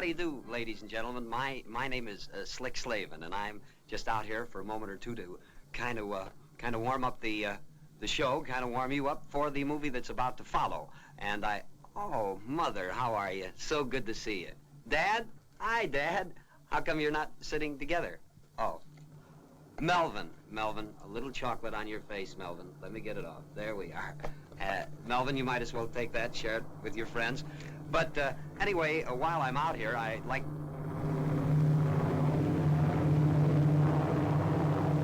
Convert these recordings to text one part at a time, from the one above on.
do you do, ladies and gentlemen? My name is Slick Slavin, and I'm just out here for a moment or two to kind of warm up the show, kind of warm you up for the movie that's about to follow. And oh, Mother, how are you? So good to see you. Dad? Hi, Dad. How come you're not sitting together? Oh. Melvin, a little chocolate on your face, Melvin. Let me get it off. There we are. Melvin, you might as well take that, share it with your friends. But anyway, while I'm out here, I'd like...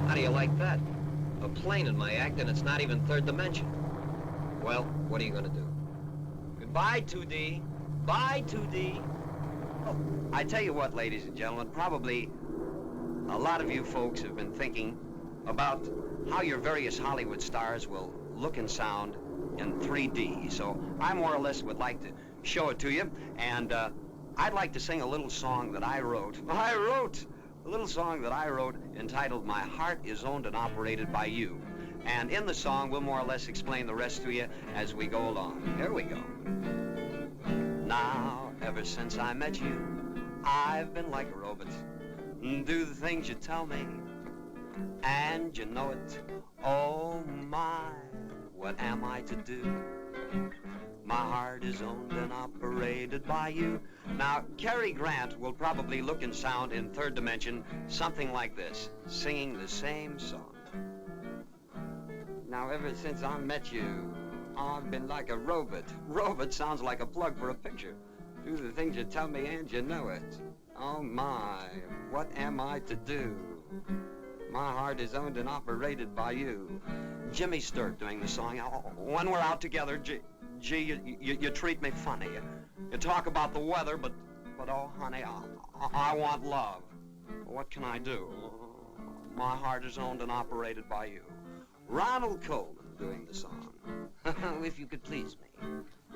How do you like that? A plane in my act, and it's not even third dimension. Well, what are you going to do? Goodbye, 2D. Bye, 2D. Oh, I tell you what, ladies and gentlemen, probably a lot of you folks have been thinking about how your various Hollywood stars will look and sound in 3D. So I more or less would like to show it to you, and I'd like to sing a little song that I wrote. A little song that I wrote entitled My Heart is Owned and Operated by You. And in the song, we'll more or less explain the rest to you as we go along. Here we go. Now, ever since I met you, I've been like a robot. Do the things you tell me, and you know it. Oh my, what am I to do? My heart is owned and operated by you. Now, Cary Grant will probably look and sound in third dimension something like this, singing the same song. Now, ever since I met you, I've been like a robot. Robot sounds like a plug for a picture. Do the things you tell me and you know it. Oh my, what am I to do? My heart is owned and operated by you. Jimmy Stewart doing the song. Oh, when we're out together, gee, you treat me funny. You talk about the weather, but oh honey, I want love. What can I do? My heart is owned and operated by you. Ronald Colman doing the song. If you could please me,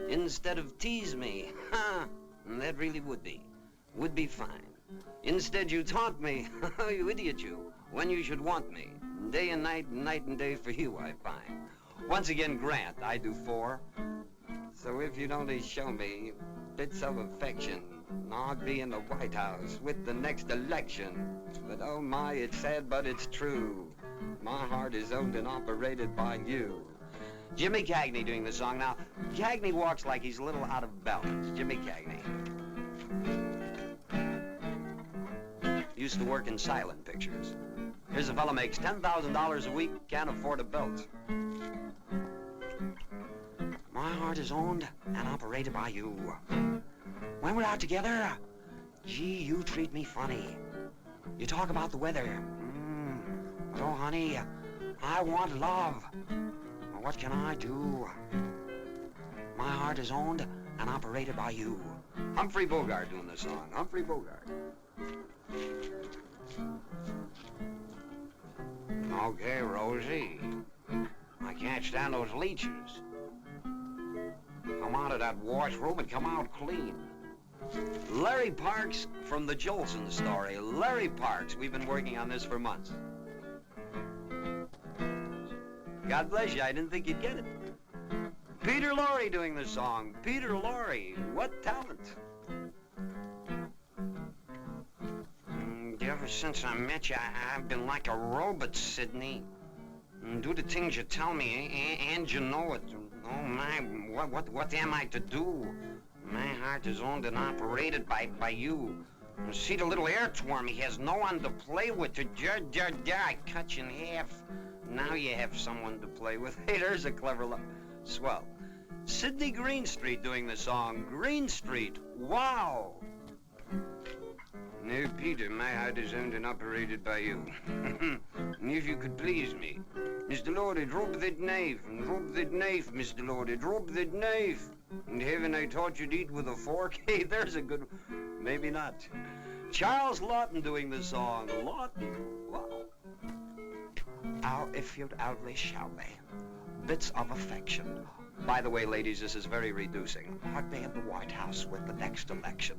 instead of tease me, that really would be fine. Instead you taunt me, you idiot you, when you should want me. Day and night and day for you I find. Once again, Grant, I do 4. So if you'd only show me bits of affection, I'd be in the White House with the next election. But oh my, it's sad, but it's true. My heart is owned and operated by you. Jimmy Cagney doing the song. Now, Cagney walks like he's a little out of balance. Jimmy Cagney. Used to work in silent pictures. Here's a fella makes $10,000 a week, can't afford a belt. My heart is owned and operated by you. When we're out together, gee, you treat me funny. You talk about the weather. But oh, honey, I want love. What can I do? My heart is owned and operated by you. Humphrey Bogart doing the song. Humphrey Bogart. Okay, Rosie. I can't stand those leeches. Come out of that washroom and come out clean. Larry Parks from the Jolson story. Larry Parks, we've been working on this for months. God bless you, I didn't think you'd get it. Peter Lorre doing the song. Peter Lorre, what talent. Ever since I met you, I've been like a robot, Sidney. Do the things you tell me, and you know it. Oh my, what am I to do? My heart is owned and operated by you. See the little air tworm, he has no one to play with. I cut you in half. Now you have someone to play with. Hey, there's a clever swell. Sidney Greenstreet doing the song. Greenstreet, wow. No, Peter, my heart is owned and operated by you. If you could please me. Mr. Lordy, drop that knife, Mr. Lordy, drop that knife. And haven't I taught you to eat with a fork? Hey, there's a good... Maybe not. Charles Lawton doing the song. Lawton, wow. Now, if you'd only show me bits of affection. By the way, ladies, this is very reducing. I'd be in the White House with the next election.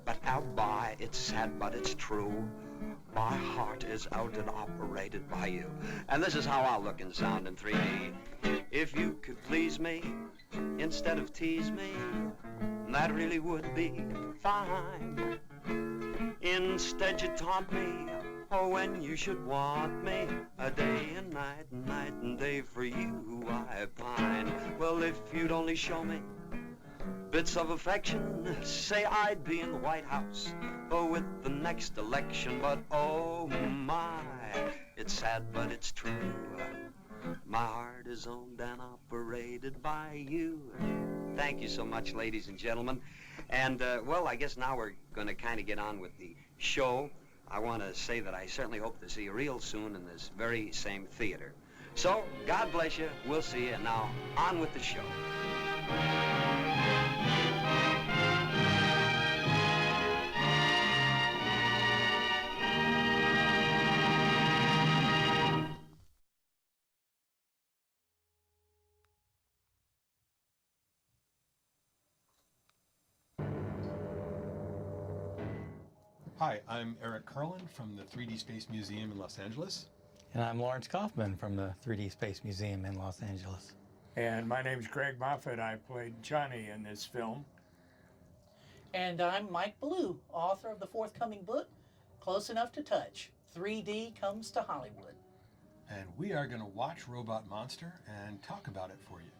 But out by, it's sad, but it's true. My heart is owned and operated by you. And this is how I'll look and sound in 3D. If you could please me, instead of tease me, that really would be fine. Instead you taunt me, oh, when you should want me, a day and night and day for you I pine. Well, if you'd only show me bits of affection, say I'd be in the White House, oh, with the next election. But oh my, it's sad but it's true. My heart is owned and operated by you. Thank you so much, ladies and gentlemen. And, well, I guess now we're going to kind of get on with the show. I want to say that I certainly hope to see you real soon in this very same theater. So, God bless you. We'll see you. Now, on with the show. Hi, I'm Eric Carlin from the 3D Space Museum in Los Angeles. And I'm Lawrence Kaufman from the 3D Space Museum in Los Angeles. And my name's Greg Moffat. I played Johnny in this film. And I'm Mike Ballou, author of the forthcoming book, Close Enough to Touch, 3D Comes to Hollywood. And we are going to watch Robot Monster and talk about it for you.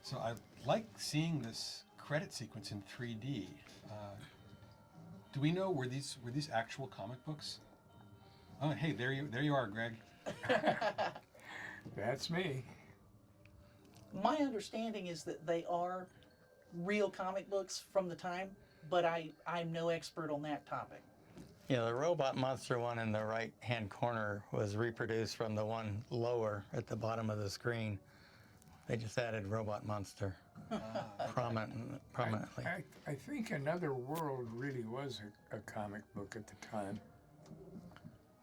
So I like seeing this credit sequence in 3D. Do we know, were these actual comic books? Oh, hey, there you are, Greg. That's me. My understanding is that they are real comic books from the time, but I'm no expert on that topic. Yeah, the Robot Monster one in the right-hand corner was reproduced from the one lower at the bottom of the screen. They just added Robot Monster prominently. I think Another World really was a comic book at the time.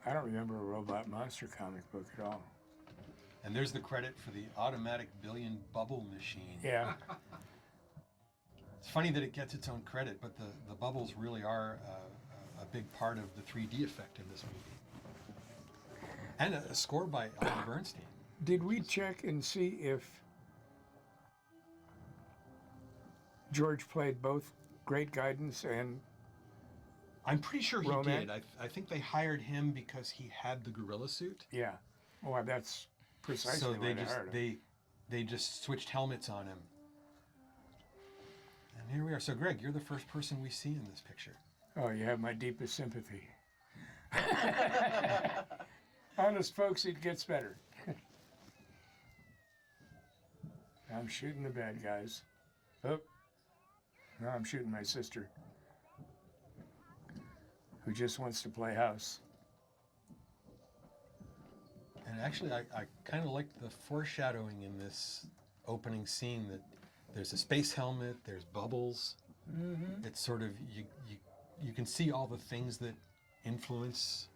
I don't remember a Robot Monster comic book at all. And there's the credit for the automatic billion bubble machine. Yeah. It's funny that it gets its own credit, but the bubbles really are a big part of the 3D effect in this movie. And a score by Alan Bernstein. Did we check and see if George played both Great Guidance and I'm pretty sure he Roman? did. I think they hired him because he had the gorilla suit. Yeah. Well, that's precisely So why they hired him. they just switched helmets on him. And here we are. So Greg, you're the first person we see in this picture. Oh, you have my deepest sympathy. Honest folks, it gets better. I'm shooting the bad guys. Oh, no, I'm shooting my sister, who just wants to play house. And actually, I kind of like the foreshadowing in this opening scene that there's a space helmet, there's bubbles. Mm-hmm. It's sort of, you can see all the things that influence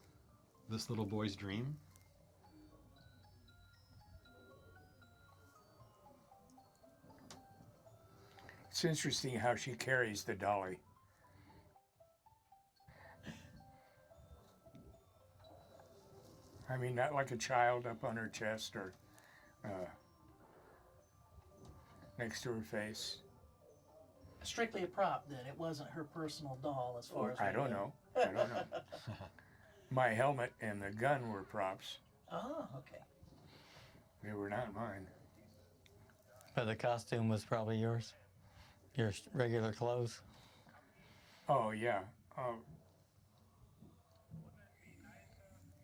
this little boy's dream. It's interesting how she carries the dolly. I mean, not like a child up on her chest or next to her face. Strictly a prop, then. It wasn't her personal doll, as far as I don't know. I don't know. My helmet and the gun were props. Oh, okay. They were not mine. But the costume was probably yours? Your regular clothes? Oh, yeah.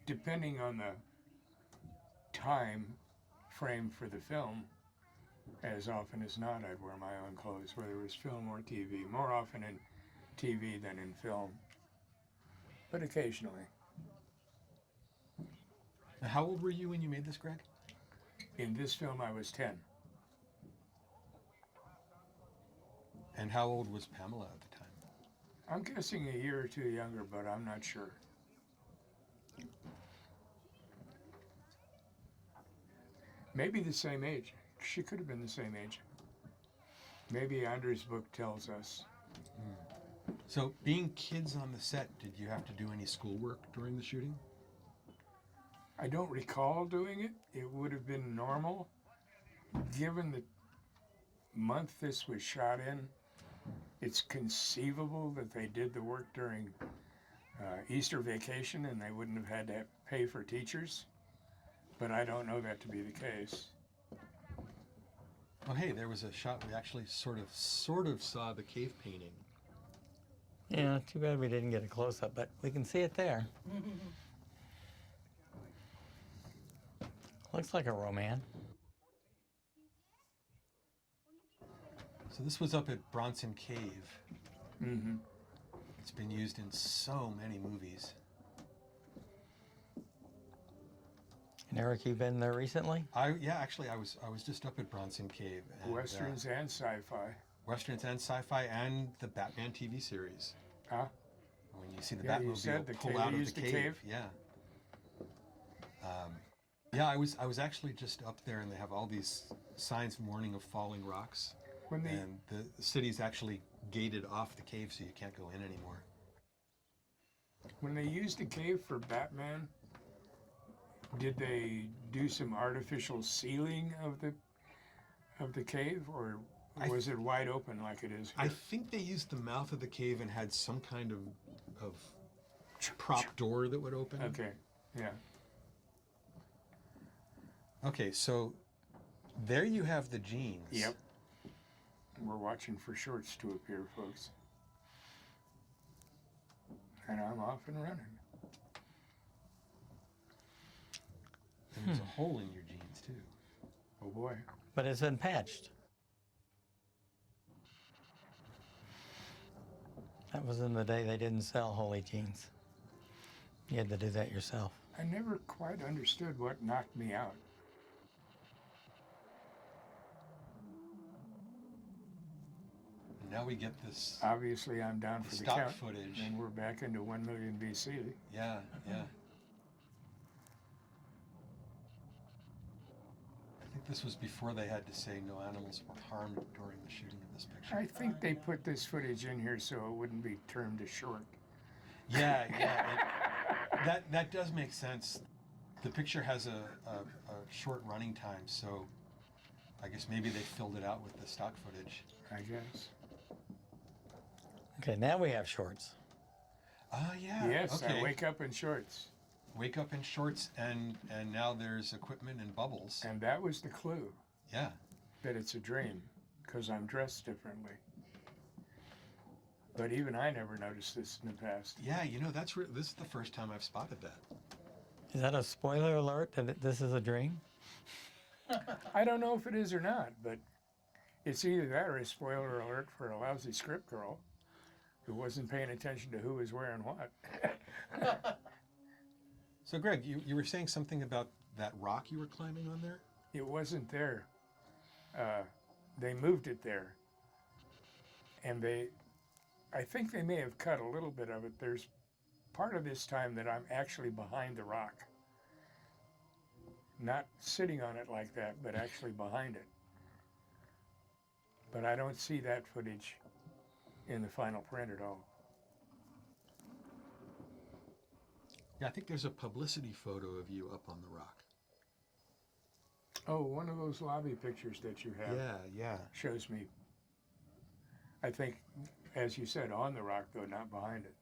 Depending on the time frame for the film, as often as not, I'd wear my own clothes, whether it was film or TV. More often in TV than in film, but occasionally. Now, how old were you when you made this, Greg? In this film, I was 10. And how old was Pamela at the time? I'm guessing a year or two younger, but I'm not sure. Maybe the same age. She could have been the same age. Maybe Andre's book tells us. So, being kids on the set, did you have to do any schoolwork during the shooting? I don't recall doing it. It would have been normal. Given the month this was shot in, it's conceivable that they did the work during Easter vacation, and they wouldn't have had to pay for teachers. But I don't know that to be the case. Oh, hey, there was a shot we actually sort of saw the cave painting. Yeah, too bad we didn't get a close-up, but we can see it there. Looks like a Roman. So this was up at Bronson Cave. Mm-hmm. It's been used in so many movies. And Eric, you've been there recently? Actually, I was just up at Bronson Cave. And, Westerns and sci-fi. Westerns and sci-fi and the Batman TV series. Huh? When you see the Yeah, you Batmobile said the pull cave- out they of used the the cave. cave? Yeah. Yeah, I was actually just up there, and they have all these signs warning of falling rocks. When they And the city's actually gated off the cave, so you can't go in anymore. when they used the cave for Batman, did they do some artificial sealing of the cave, or was it wide open like it is I here? think they used the mouth of the cave and had some kind of prop door that would open. Okay, yeah. Okay, so there you have the jeans. Yep. We're watching for shorts to appear, folks. And I'm off and running. And there's a hole in your jeans, too. Oh boy. But it's been patched. That was in the day they didn't sell Holy jeans. You had to do that yourself. I never quite understood what knocked me out. And now we get this. Obviously, I'm down for the Stock count. footage. And we're back into 1 million BC. Yeah, yeah. I think this was before they had to say no animals were harmed during the shooting of this picture. I think they put this footage in here so it wouldn't be termed a short. Yeah, that does make sense. The picture has a short running time, so I guess maybe they filled it out with the stock footage. I guess. Okay, now we have shorts. Yeah. Yes, Okay. I wake up in shorts. Wake up in shorts, and now there's equipment and bubbles. And that was the clue Yeah. that it's a dream, because I'm dressed differently. But even I never noticed this in the past. Yeah, this is the first time I've spotted that. Is that a spoiler alert that this is a dream? I don't know if it is or not, but it's either that or a spoiler alert for a lousy script girl who wasn't paying attention to who was wearing what. So, Greg, you were saying something about that rock you were climbing on there? It wasn't there. They moved it there. And I think they may have cut a little bit of it. There's part of this time that I'm actually behind the rock. Not sitting on it like that, but actually behind it. But I don't see that footage in the final print at all. Yeah, I think there's a publicity photo of you up on the rock. Oh, one of those lobby pictures that you have Yeah. shows me, I think, as you said, on the rock, though, not behind it.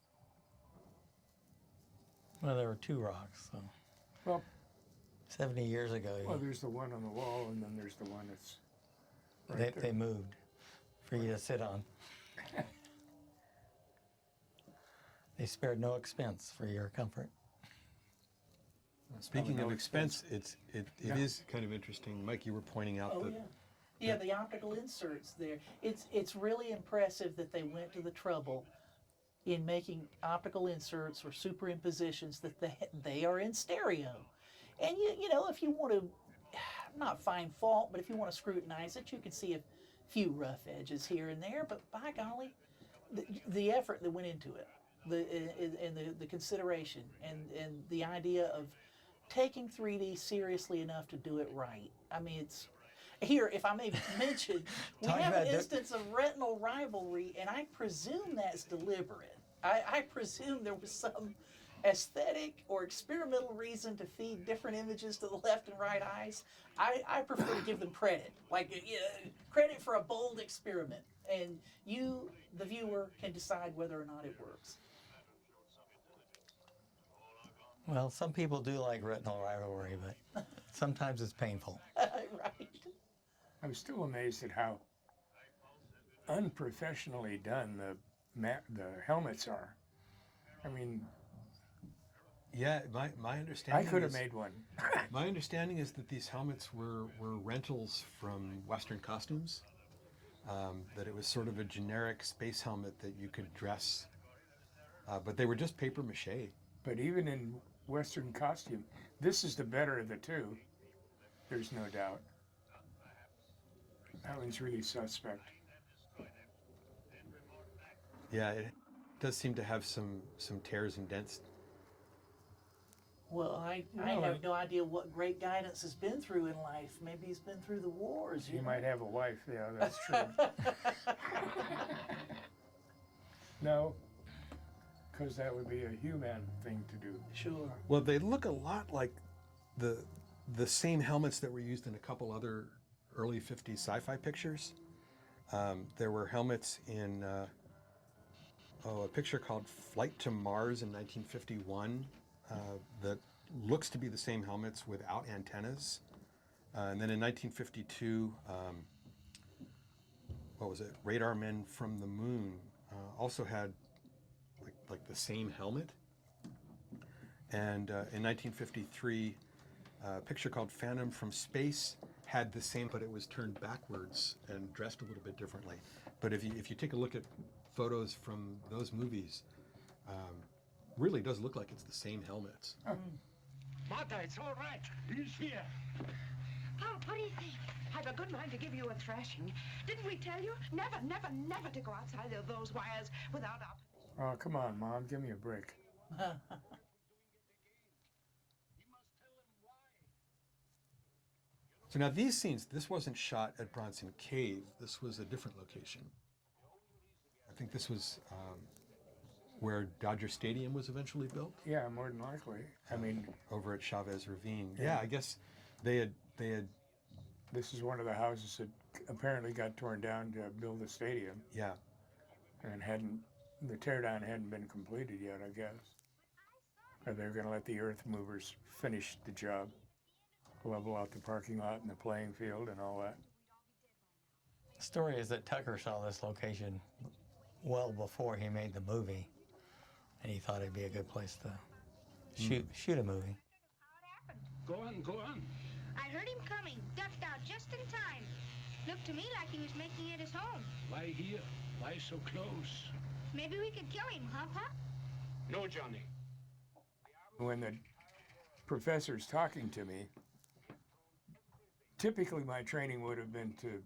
Well, there were two rocks, so Well, 70 years ago, there's the one on the wall, and then there's the one that's right they there. moved for you to sit on. They spared no expense for your comfort. Speaking no of expense, it Yeah. is kind of interesting. Mike, you were pointing out Oh, that yeah. Yeah, the optical inserts there. It's really impressive that they went to the trouble in making optical inserts or superimpositions that they are in stereo. And you know, if you want to not find fault, but if you want to scrutinize it, you can see a few rough edges here and there, but by golly, the effort that went into it, the consideration and the idea of taking 3D seriously enough to do it right. I mean, it's here, if I may mention, we Talk have about an instance of retinal rivalry, and I presume that's deliberate. I presume there was some aesthetic or experimental reason to feed different images to the left and right eyes. I prefer to give them credit, credit for a bold experiment, and you, the viewer, can decide whether or not it works. Well, some people do like retinal rivalry, but sometimes it's painful. Right. I'm still amazed at how unprofessionally done the helmets are. I mean, Yeah, my I understanding could have is, made one. my understanding is that these helmets were rentals from Western costumes. That it was sort of a generic space helmet that you could dress, but they were just paper mache. But even in Western costume, this is the better of the two. There's no doubt. That one's really suspect. Yeah, it does seem to have some tears and dents. Well, I No, have no idea what great guidance has been through in life. Maybe he's been through the wars. You know? might have a wife, yeah, that's true. No, because that would be a human thing to do. Sure. Well, they look a lot like the same helmets that were used in a couple other early 50s sci-fi pictures. There were helmets in a picture called Flight to Mars in 1951 that looks to be the same helmets without antennas. And then in 1952, what was it? Radar Men from the Moon also had like the same helmet. And in 1953, a picture called Phantom from Space had the same, but it was turned backwards and dressed a little bit differently. But if you take a look at photos from those movies, really does look like it's the same helmets. Martha, it's all right. He's here. Pop, what do you think? I've a good mind to give you a thrashing. Didn't we tell you? Never, never, never to go outside of those wires without our... Oh, come on, Mom, give me a break. So now these scenes, this wasn't shot at Bronson Cave. This was a different location. I think this was where Dodger Stadium was eventually built, Yeah, more than likely. I mean, over at Chavez Ravine. Yeah, I guess they had this is one of the houses that apparently got torn down to build a stadium, yeah. and the teardown hadn't been completed yet, I guess. Or they're going to let the earth movers finish the job, level out the parking lot and the playing field and all that. The story is that Tucker saw this location well before he made the movie, and he thought it'd be a good place to shoot a movie. Go on, go on. I heard him coming, ducked out just in time. Looked to me like he was making it his home. Why here? Why so close? Maybe we could kill him, huh, Pop? No, Johnny. When the professor's talking to me, typically my training would have been to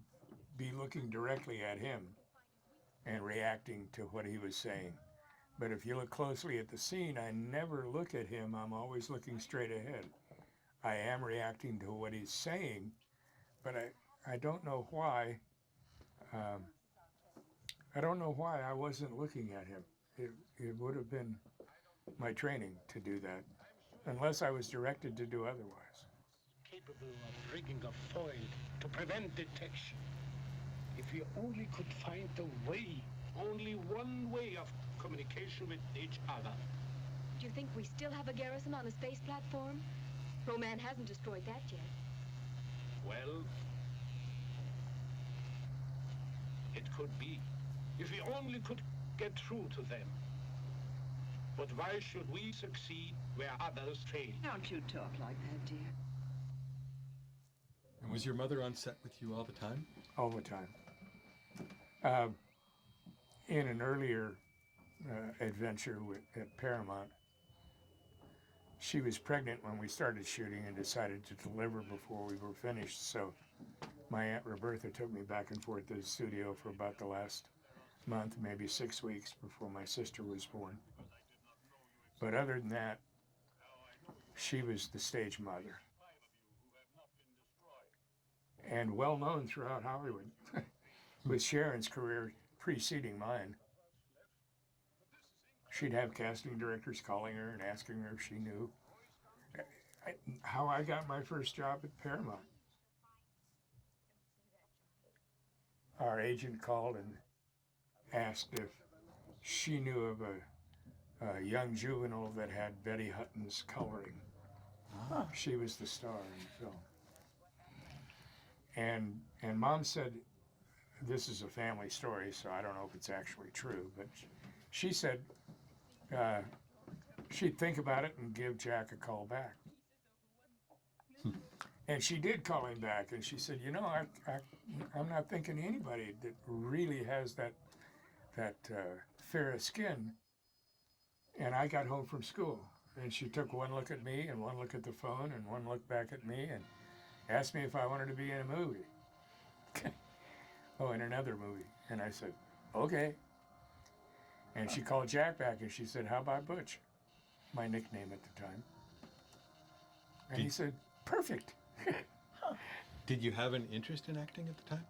be looking directly at him and reacting to what he was saying. But if you look closely at the scene, I never look at him. I'm always looking straight ahead. I am reacting to what he's saying, but I don't know why. I don't know why I wasn't looking at him. It would have been my training to do that, unless I was directed to do otherwise. Capable of rigging a foil to prevent detection. If you only could find a way, only one way of communication with each other. Do you think we still have a garrison on a space platform? Roman hasn't destroyed that yet. Well, it could be. If we only could get through to them. But why should we succeed where others fail? Don't you talk like that, dear. And was your mother on set with you all the time? All the time. In an earlier adventure at Paramount, she was pregnant when we started shooting and decided to deliver before we were finished. So my Aunt Roberta took me back and forth to the studio for about the last month, maybe 6 weeks before my sister was born. But other than that, she was the stage mother. And well known throughout Hollywood, with Sharon's career preceding mine. She'd have casting directors calling her and asking her if she knew how I got my first job at Paramount. Our agent called and asked if she knew of a young juvenile that had Betty Hutton's coloring. She was the star in the film. And Mom said, this is a family story, so I don't know if it's actually true, but she said she'd think about it and give Jack a call back. And she did call him back, and she said, you know, I'm not thinking anybody that really has that fair skin. And I got home from school, and she took one look at me and one look at the phone and one look back at me and asked me if I wanted to be in a movie. Oh, in another movie. And I said, okay. And she called Jack back and she said, how about Butch? My nickname at the time. And he said, perfect. Did you have an interest in acting at the time?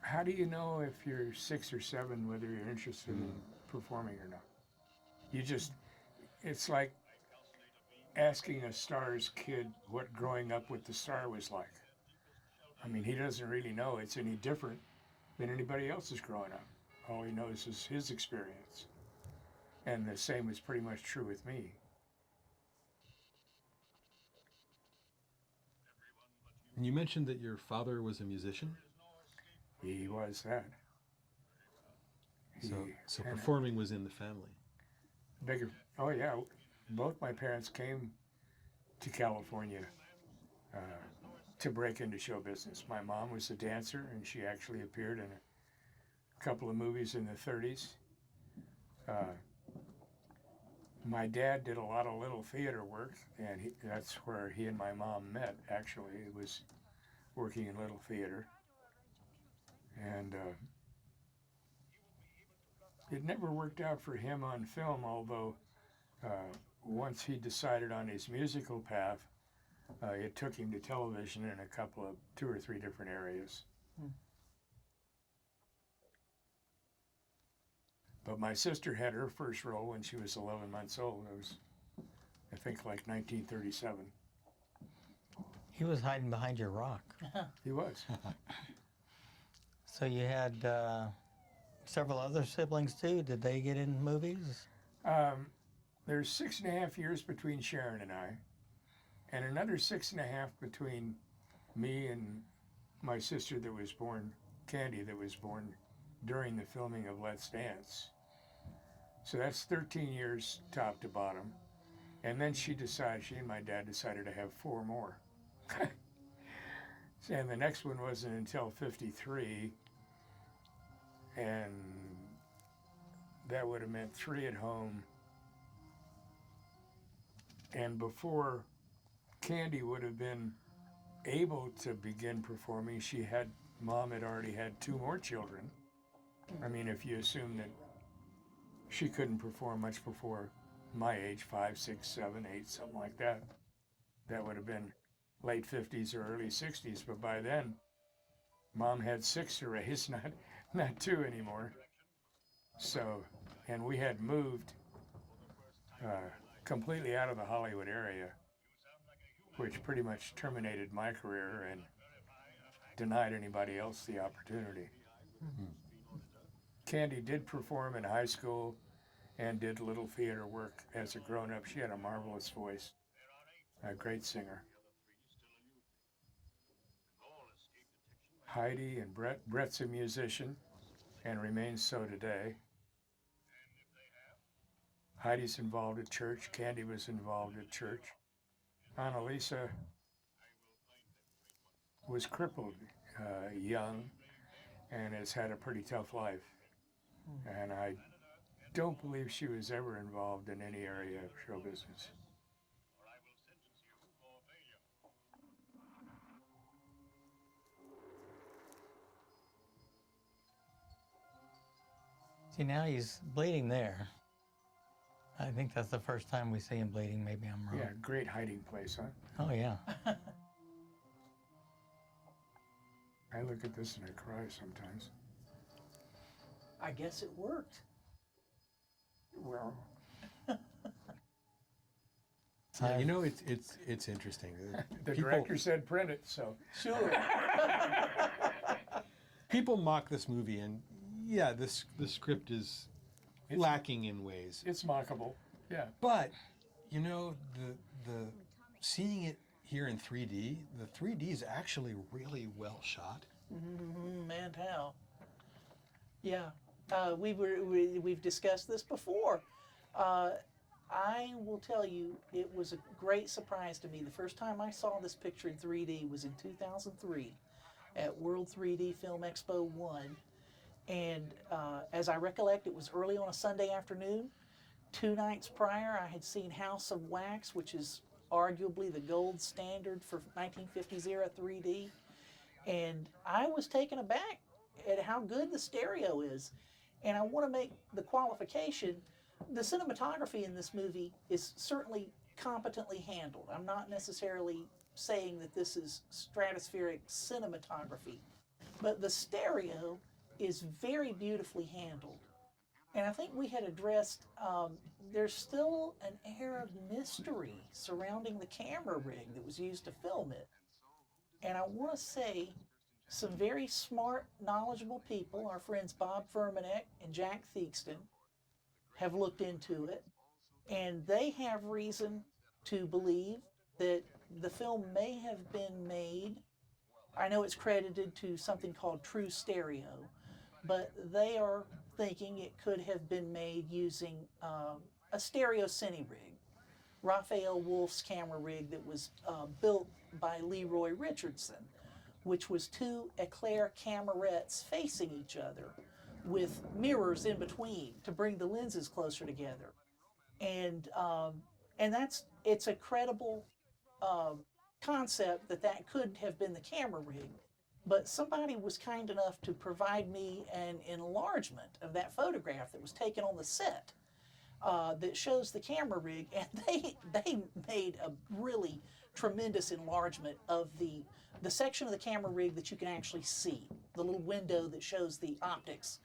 How do you know if you're 6 or 7 whether you're interested in performing or not? You just, it's like asking a star's kid what growing up with the star was like. I mean, he doesn't really know it's any different than anybody else's growing up. All he knows is his experience. And the same is pretty much true with me. And you mentioned that your father was a musician? He was that. So performing was in the family. Oh yeah, both my parents came to California to break into show business. My mom was a dancer, and she actually appeared in a couple of movies in the 30s. My dad did a lot of little theater work, and that's where he and my mom met, actually. It was working in little theater. And it never worked out for him on film, although once he decided on his musical path, it took him to television in a couple of 2 or 3 different areas. But my sister had her first role when she was 11 months old. It was, I think, like 1937. He was hiding behind your rock. He was. So you had several other siblings too. Did they get in movies? There's 6.5 years between Sharon and I, and another 6.5 between me and my sister that was born, Candy, that was born during the filming of Let's Dance. So that's 13 years top to bottom. And then she and my dad decided to have 4 more. And the next one wasn't until 53, and that would have meant 3 at home. And before Candy would have been able to begin performing, Mom had already had 2 more children. I mean, if you assume that she couldn't perform much before my age, 5, 6, 7, 8, something like that, that would have been late 50s or early 60s. But by then, Mom had 6 to raise, not 2 anymore. So, and we had moved completely out of the Hollywood area, which pretty much terminated my career and denied anybody else the opportunity. Candy did perform in high school and did little theater work as a grown-up. She had a marvelous voice, a great singer. Heidi and Brett's a musician and remains so today. Heidi's involved at church. Candy was involved at church. Annalisa was crippled young and has had a pretty tough life. And I don't believe she was ever involved in any area of show business. See, now he's bleeding there. I think that's the first time we see him bleeding. Maybe I'm wrong. Yeah, great hiding place, huh? Oh, yeah. I look at this and I cry sometimes. I guess it worked. Well, Yeah, you know, it's interesting. the director said print it, so. Sure. People mock this movie, and yeah, the script is lacking in ways. It's mockable. Yeah. But, you know, the seeing it here in 3D, the 3D is actually really well shot. Man, how? Yeah, we've discussed this before. I will tell you, it was a great surprise to me. The first time I saw this picture in 3D was in 2003 at World 3D Film Expo 1. And as I recollect, it was early on a Sunday afternoon. 2 nights prior, I had seen House of Wax, which is arguably the gold standard for 1950s era 3D. And I was taken aback at how good the stereo is. And I want to make the qualification, the cinematography in this movie is certainly competently handled. I'm not necessarily saying that this is stratospheric cinematography, but the stereo is very beautifully handled. And I think we had addressed, there's still an air of mystery surrounding the camera rig that was used to film it. And I want to say some very smart, knowledgeable people, our friends Bob Firmanek and Jack Theakston, have looked into it. And they have reason to believe that the film may have been made, I know it's credited to something called True Stereo, but they are thinking it could have been made using a stereo cine rig. Raphael Wolf's camera rig that was built by Leroy Richardson, which was 2 Eclair camerettes facing each other with mirrors in between to bring the lenses closer together. And it's a credible concept that could have been the camera rig. But somebody was kind enough to provide me an enlargement of that photograph that was taken on the set that shows the camera rig, and they made a really tremendous enlargement of the section of the camera rig that you can actually see, the little window that shows the optics.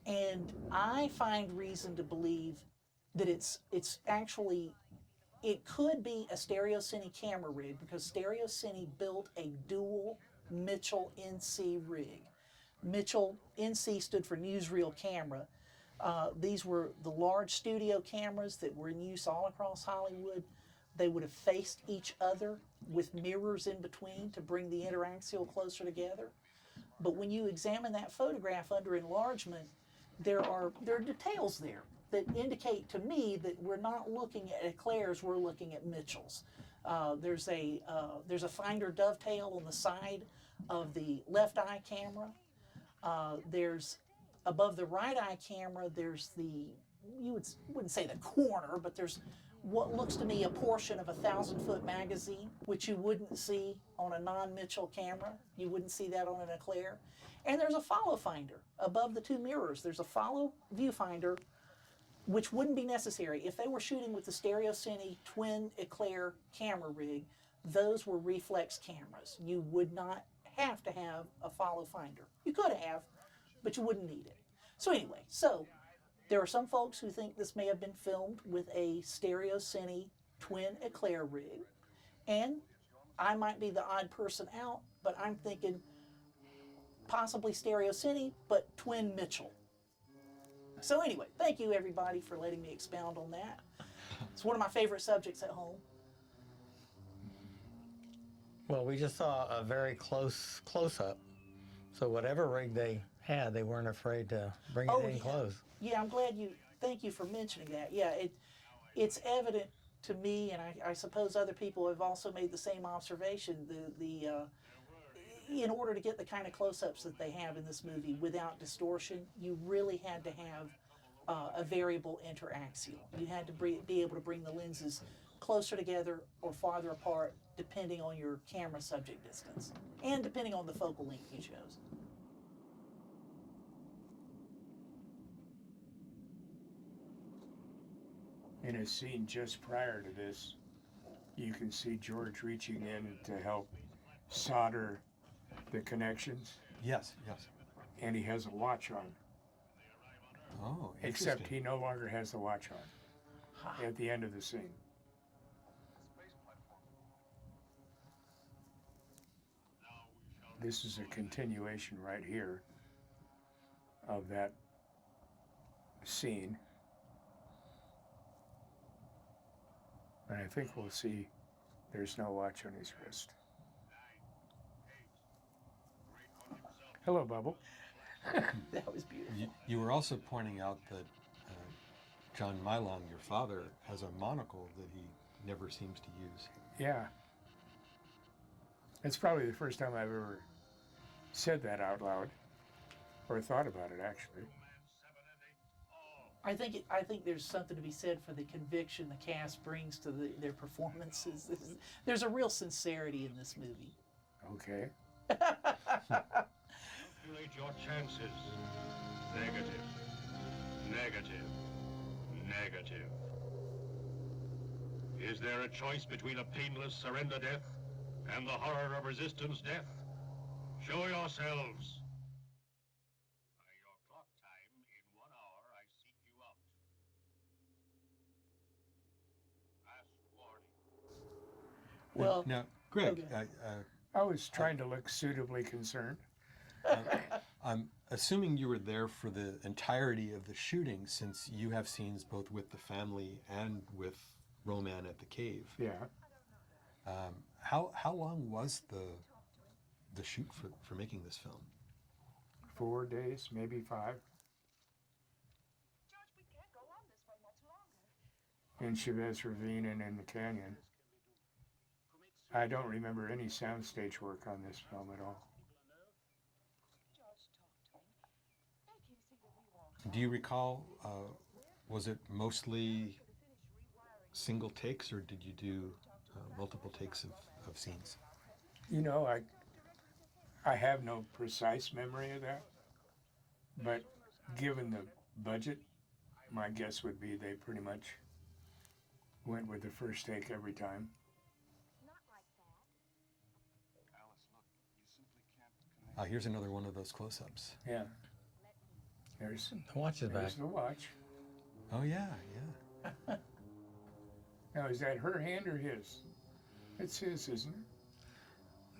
And I find reason to believe that it's actually, it could be a Stereo Cine camera rig, because Stereo Cine built a dual Mitchell NC rig. Mitchell NC stood for newsreel camera. These were the large studio cameras that were in use all across Hollywood. They would have faced each other with mirrors in between to bring the interaxial closer together. But when you examine that photograph under enlargement, there are details there that indicate to me that we're not looking at Eclairs, we're looking at Mitchells. There's a finder dovetail on the side of the left eye camera. There's above the right eye camera, there's wouldn't say the corner, but there's what looks to me a portion of a 1,000-foot magazine, which you wouldn't see on a non-Mitchell camera. You wouldn't see that on an Eclair. And there's a follow finder above the 2 mirrors. There's a follow viewfinder, which wouldn't be necessary. If they were shooting with the Stereo Cine twin Eclair camera rig, those were reflex cameras. You would not have to have a follow finder. You could have, but you wouldn't need it. So anyway, there are some folks who think this may have been filmed with a Stereo Cine twin Eclair rig, and I might be the odd person out, but I'm thinking possibly Stereo Cine, but twin Mitchell. So anyway, thank you everybody for letting me expound on that. It's one of my favorite subjects at home. Well, we just saw a very close-up. So whatever rig they had, they weren't afraid to bring it in close. Yeah, I'm glad thank you for mentioning that. Yeah, it's evident to me, and I suppose other people have also made the same observation, in order to get the kind of close-ups that they have in this movie without distortion, you really had to have a variable interaxial. You had to be able to bring the lenses closer together or farther apart, depending on your camera subject distance and depending on the focal length you chose. In a scene just prior to this, you can see George reaching in to help solder the connections, Yes, yes. and he has a watch on. Oh, Except interesting. he no longer has the watch on at the end of the scene. This is a continuation right here of that scene. And I think we'll see there's no watch on his wrist. Hello, Bubble. That was beautiful. You were also pointing out that John Milon, your father, has a monocle that he never seems to use. Yeah. It's probably the first time I've ever said that out loud, or thought about it, actually. I think there's something to be said for the conviction the cast brings to their performances. There's a real sincerity in this movie. Okay. Calculate your chances. Negative. Negative. Negative. Is there a choice between a painless surrender death and the horror of resistance death? Show yourselves. By your clock time, in 1 hour, I seek you out. Last warning. Well, Now, Greg, okay. I was trying to look suitably concerned. I'm assuming you were there for the entirety of the shooting, since you have scenes both with the family and with Roman at the cave. Yeah. How long was the shoot for making this film? 4 days, maybe 5. George, we can't go on this way much longer. In Chavez Ravine and in the canyon. I don't remember any soundstage work on this film at all. George, talk to him. Make him see that we won't. Do you recall, was it mostly single takes, or did you do multiple takes of scenes? You know, I have no precise memory of that, but given the budget, my guess would be they pretty much went with the first take every time. Not like that. Here's another one of those close-ups. Yeah. There's The watch is back. there's the watch. Oh yeah. Now, is that her hand or his? It's his, isn't it?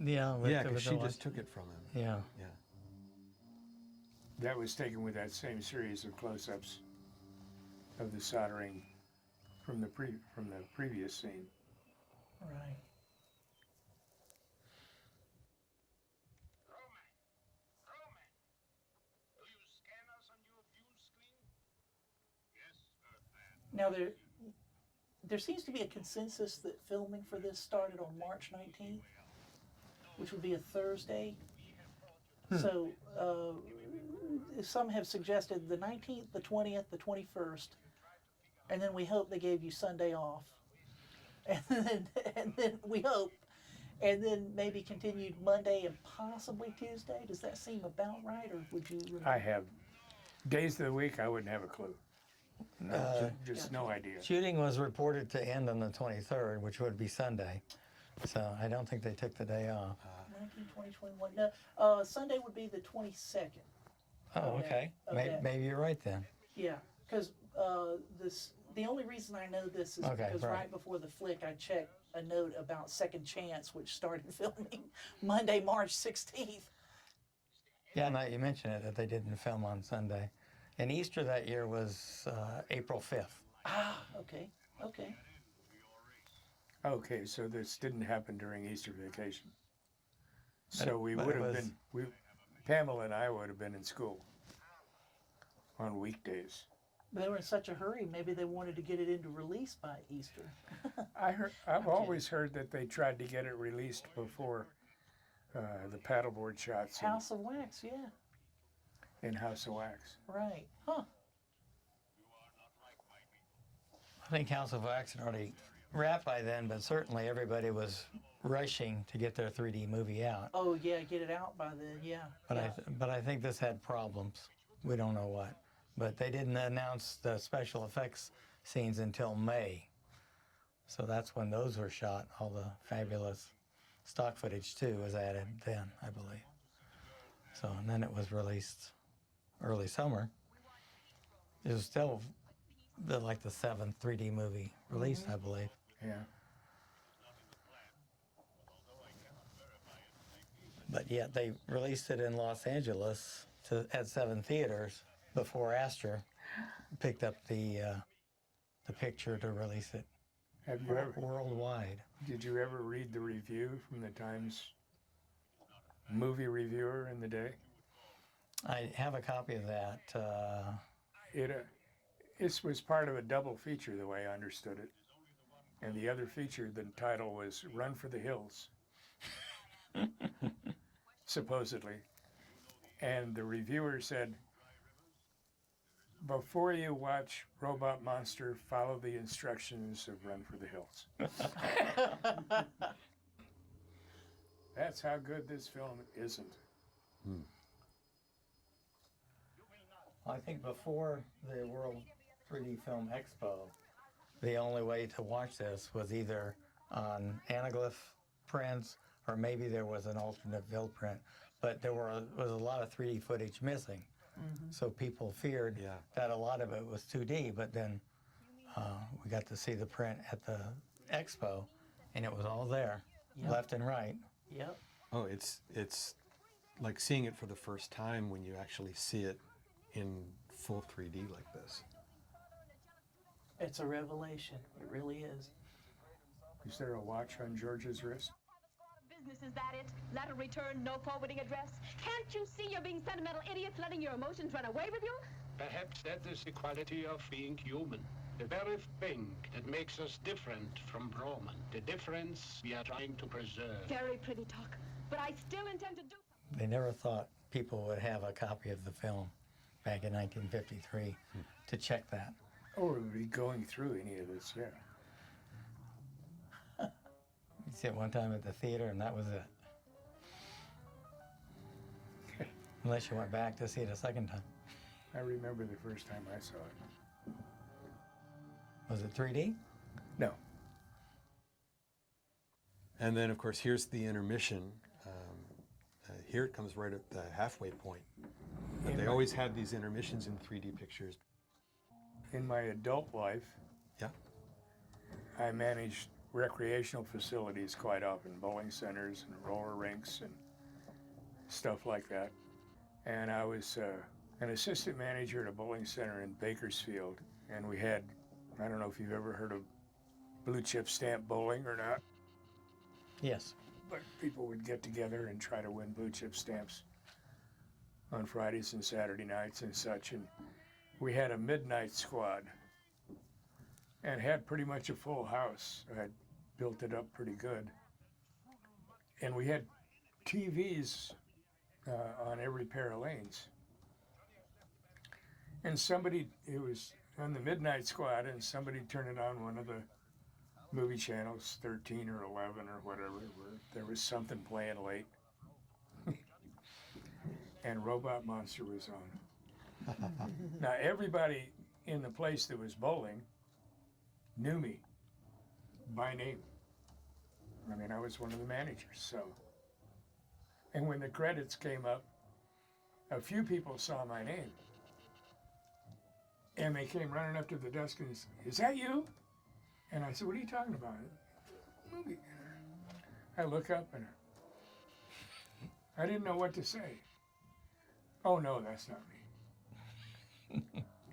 Yeah, with Yeah, the- because with the she watch. just took it from him. Yeah. Yeah. That was taken with that same series of close-ups of the soldering from the previous scene. Right. Roman, do you scan us on your view screen? Yes, Earthman. Now there seems to be a consensus that filming for this started on March 19th, which would be a Thursday. So some have suggested the 19th, the 20th, the 21st, and then we hope they gave you Sunday off, and then we hope, and then maybe continued Monday and possibly Tuesday. Does that seem about right, or would you? I have days of the week I wouldn't have a clue. Just no idea. Shooting was reported to end on the 23rd, which would be Sunday. So I don't think they took the day off. 19, 20, 21. No, Sunday would be the 22nd. Oh, Okay, okay. okay. Maybe you're right then. Yeah, because the only reason I know this is Okay, because right. right before the flick, I checked a note about Second Chance, which started filming Monday, March 16th. Yeah, now you mentioned it, that they didn't film on Sunday. And Easter that year was April 5th. Ah, okay. Okay, so this didn't happen during Easter vacation. But So we it would have was- been, Pamela and I would have been in school on weekdays. They were in such a hurry, maybe they wanted to get it into release by Easter. I've always heard that they tried to get it released before the paddleboard shots House of Wax, yeah, in House of Wax. right. Huh. I think House of Wax had already wrapped by then, but certainly everybody was rushing to get their 3D movie out. Oh, yeah, get it out by then, yeah. But yeah. but I think this had problems. We don't know what. But they didn't announce the special effects scenes until May. So that's when those were shot. All the fabulous stock footage too was added then, I believe. So, and then it was released early summer. It was still like the 7th 3D movie released, I believe. Yeah. But yet they released it in Los Angeles at 7 theaters before Astra picked up the picture to release it Have you ever? Worldwide. Did you ever read the review from the Times movie reviewer in the day? I have a copy of that. This was part of a double feature, the way I understood it. And the other feature, the title was Run for the Hills, supposedly. And the reviewer said, before you watch Robot Monster, follow the instructions of Run for the Hills. That's how good this film isn't. I think before the World 3D Film Expo, the only way to watch this was either on anaglyph prints or maybe there was an alternate Vil print. But there was a lot of 3D footage missing. So people feared that a lot of it was 2D, but then we got to see the print at the expo, and it was all there, left and right. Yep. Oh, it's like seeing it for the first time when you actually see it in full 3D like this. It's a revelation. It really is. Is there a watch on George's wrist? Business, is that it? Letter return, no forwarding address? Can't you see you're being sentimental idiots, letting your emotions run away with you? Perhaps that is the quality of being human. The very thing that makes us different from Roman. The difference we are trying to preserve. Very pretty talk, but I still intend to do something. They never thought people would have a copy of the film back in 1953 to check that. Or would be going through any of this, yeah. You see it one time at the theater, and that was it. Unless you went back to see it a second time. I remember the first time I saw it. Was it 3D? No. And then, of course, here's the intermission. Here it comes right at the halfway point. But they always had these intermissions in 3D pictures. In my adult life, I managed recreational facilities quite often, bowling centers and roller rinks and stuff like that. And I was an assistant manager at a bowling center in Bakersfield, and we had, I don't know if you've ever heard of blue chip stamp bowling or not, Yes. but people would get together and try to win blue chip stamps on Fridays and Saturday nights and such. And we had a midnight squad and had pretty much a full house. I built it up pretty good. And we had TVs on every pair of lanes. And it was on the midnight squad, and somebody turned it on one of the movie channels, 13 or 11 or whatever, where there was something playing late. And Robot Monster was on. Now, everybody in the place that was bowling knew me by name. I mean, I was one of the managers, so. And when the credits came up, a few people saw my name. And they came running up to the desk and said, "Is that you?" And I said, "What are you talking about?" "Movie." I look up and I didn't know what to say. "Oh no, that's not me."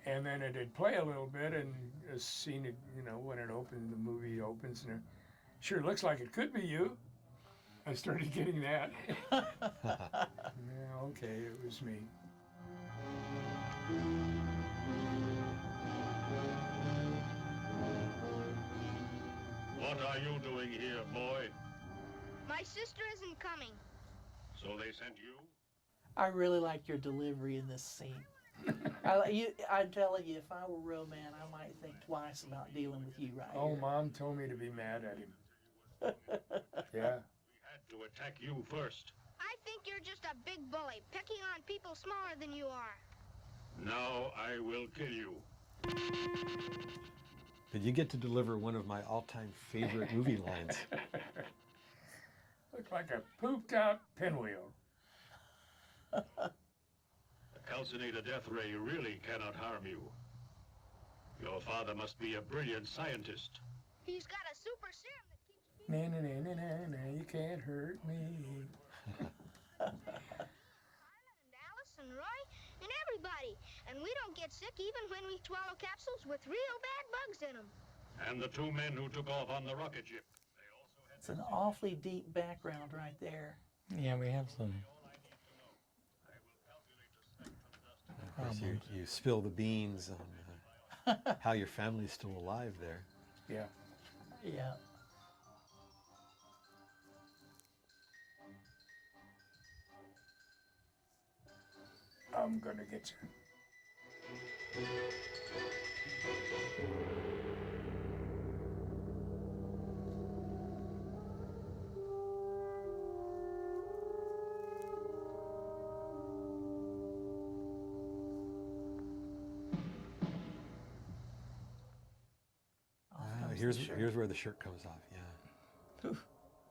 And then it'd play a little bit, and a scene, when it opened, the movie opens, and it sure looks like it could be you. I started getting that. Yeah, okay, it was me. What are you doing here, boy? My sister isn't coming. So they sent you? I really like your delivery in this scene. I'm telling you, if I were Roman, I might think twice about dealing with you right Oh, here. Mom told me to be mad at him. Yeah. We had to attack you first. I think you're just a big bully, picking on people smaller than you are. Now I will kill you. But you get to deliver one of my all-time favorite movie lines. Looked like a pooped out pinwheel. The calcinated death ray really cannot harm you. Your father must be a brilliant scientist. He's got a super serum that keeps Na na na na na na, you can't hurt me. Carmen and Alice and Roy and everybody. And we don't get sick even when we swallow capsules with real bad bugs in them. and the two men who took off on the rocket ship. They also had It's an awfully deep background right there. Yeah, we have some Of course, problems. you spill the beans on how your family's still alive there. Yeah. Yeah. I'm gonna get you. Off comes the Here's shirt. where the shirt comes off. Yeah. Oof,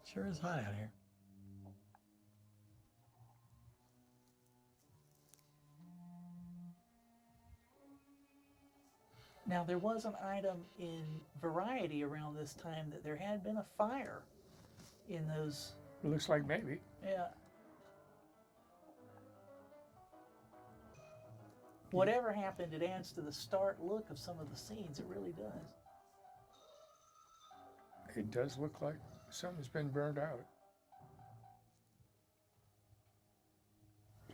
sure is hot out here. Now, there was an item in Variety around this time that there had been a fire in those. It looks like maybe. Yeah. Whatever happened, it adds to the stark look of some of the scenes. It really does. It does look like something's been burned out.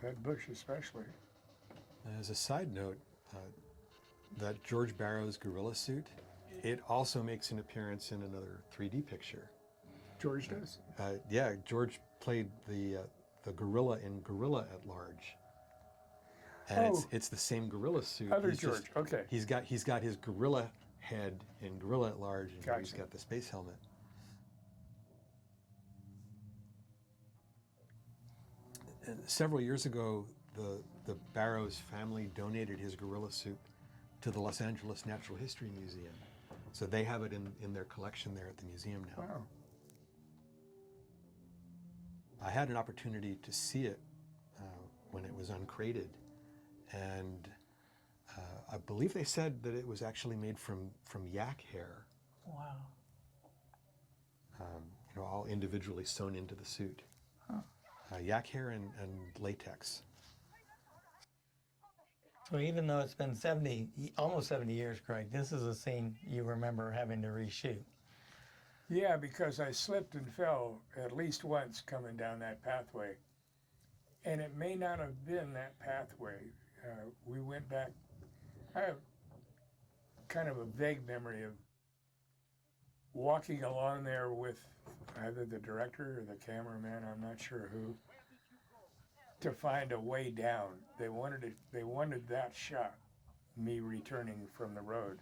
That bush especially. As a side note, that George Barrow's gorilla suit, it also makes an appearance in another 3D picture. George does? Yeah, George played the gorilla in Gorilla at Large, and Oh. it's the same gorilla suit. Other He's George, okay. He's got his gorilla head in Gorilla at Large, and he's Gotcha. got the space helmet. And several years ago, the Barrows family donated his gorilla suit to the Los Angeles Natural History Museum. So they have it in their collection there at the museum now. Wow. I had an opportunity to see it when it was uncrated, and I believe they said that it was actually made from yak hair, Wow. all individually sewn into the suit. Yak hair and latex. So even though it's been almost 70 years, Craig, this is a scene you remember having to reshoot. Yeah, because I slipped and fell at least once coming down that pathway. And it may not have been that pathway. We went back. I have kind of a vague memory of walking along there with either the director or the cameraman, I'm not sure who, to find a way down. They wanted that shot, me returning from the road.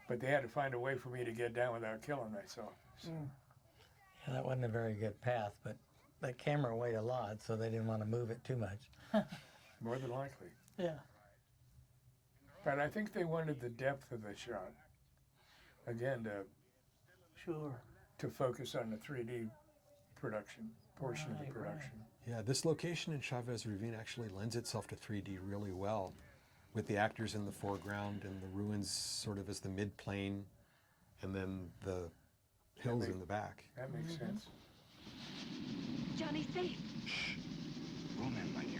But they had to find a way for me to get down without killing myself. So, Yeah, that wasn't a very good path, but that camera weighed a lot, so they didn't want to move it too much. more than likely. Yeah. But I think they wanted the depth of the shot. Again, Sure. to focus on the 3D production, portion of the Right, right. production. Yeah, this location in Chavez Ravine actually lends itself to 3D really well, with the actors in the foreground and the ruins sort of as the mid-plane, and then the hills in the back. That makes sense. Johnny's safe. Room in, my dears.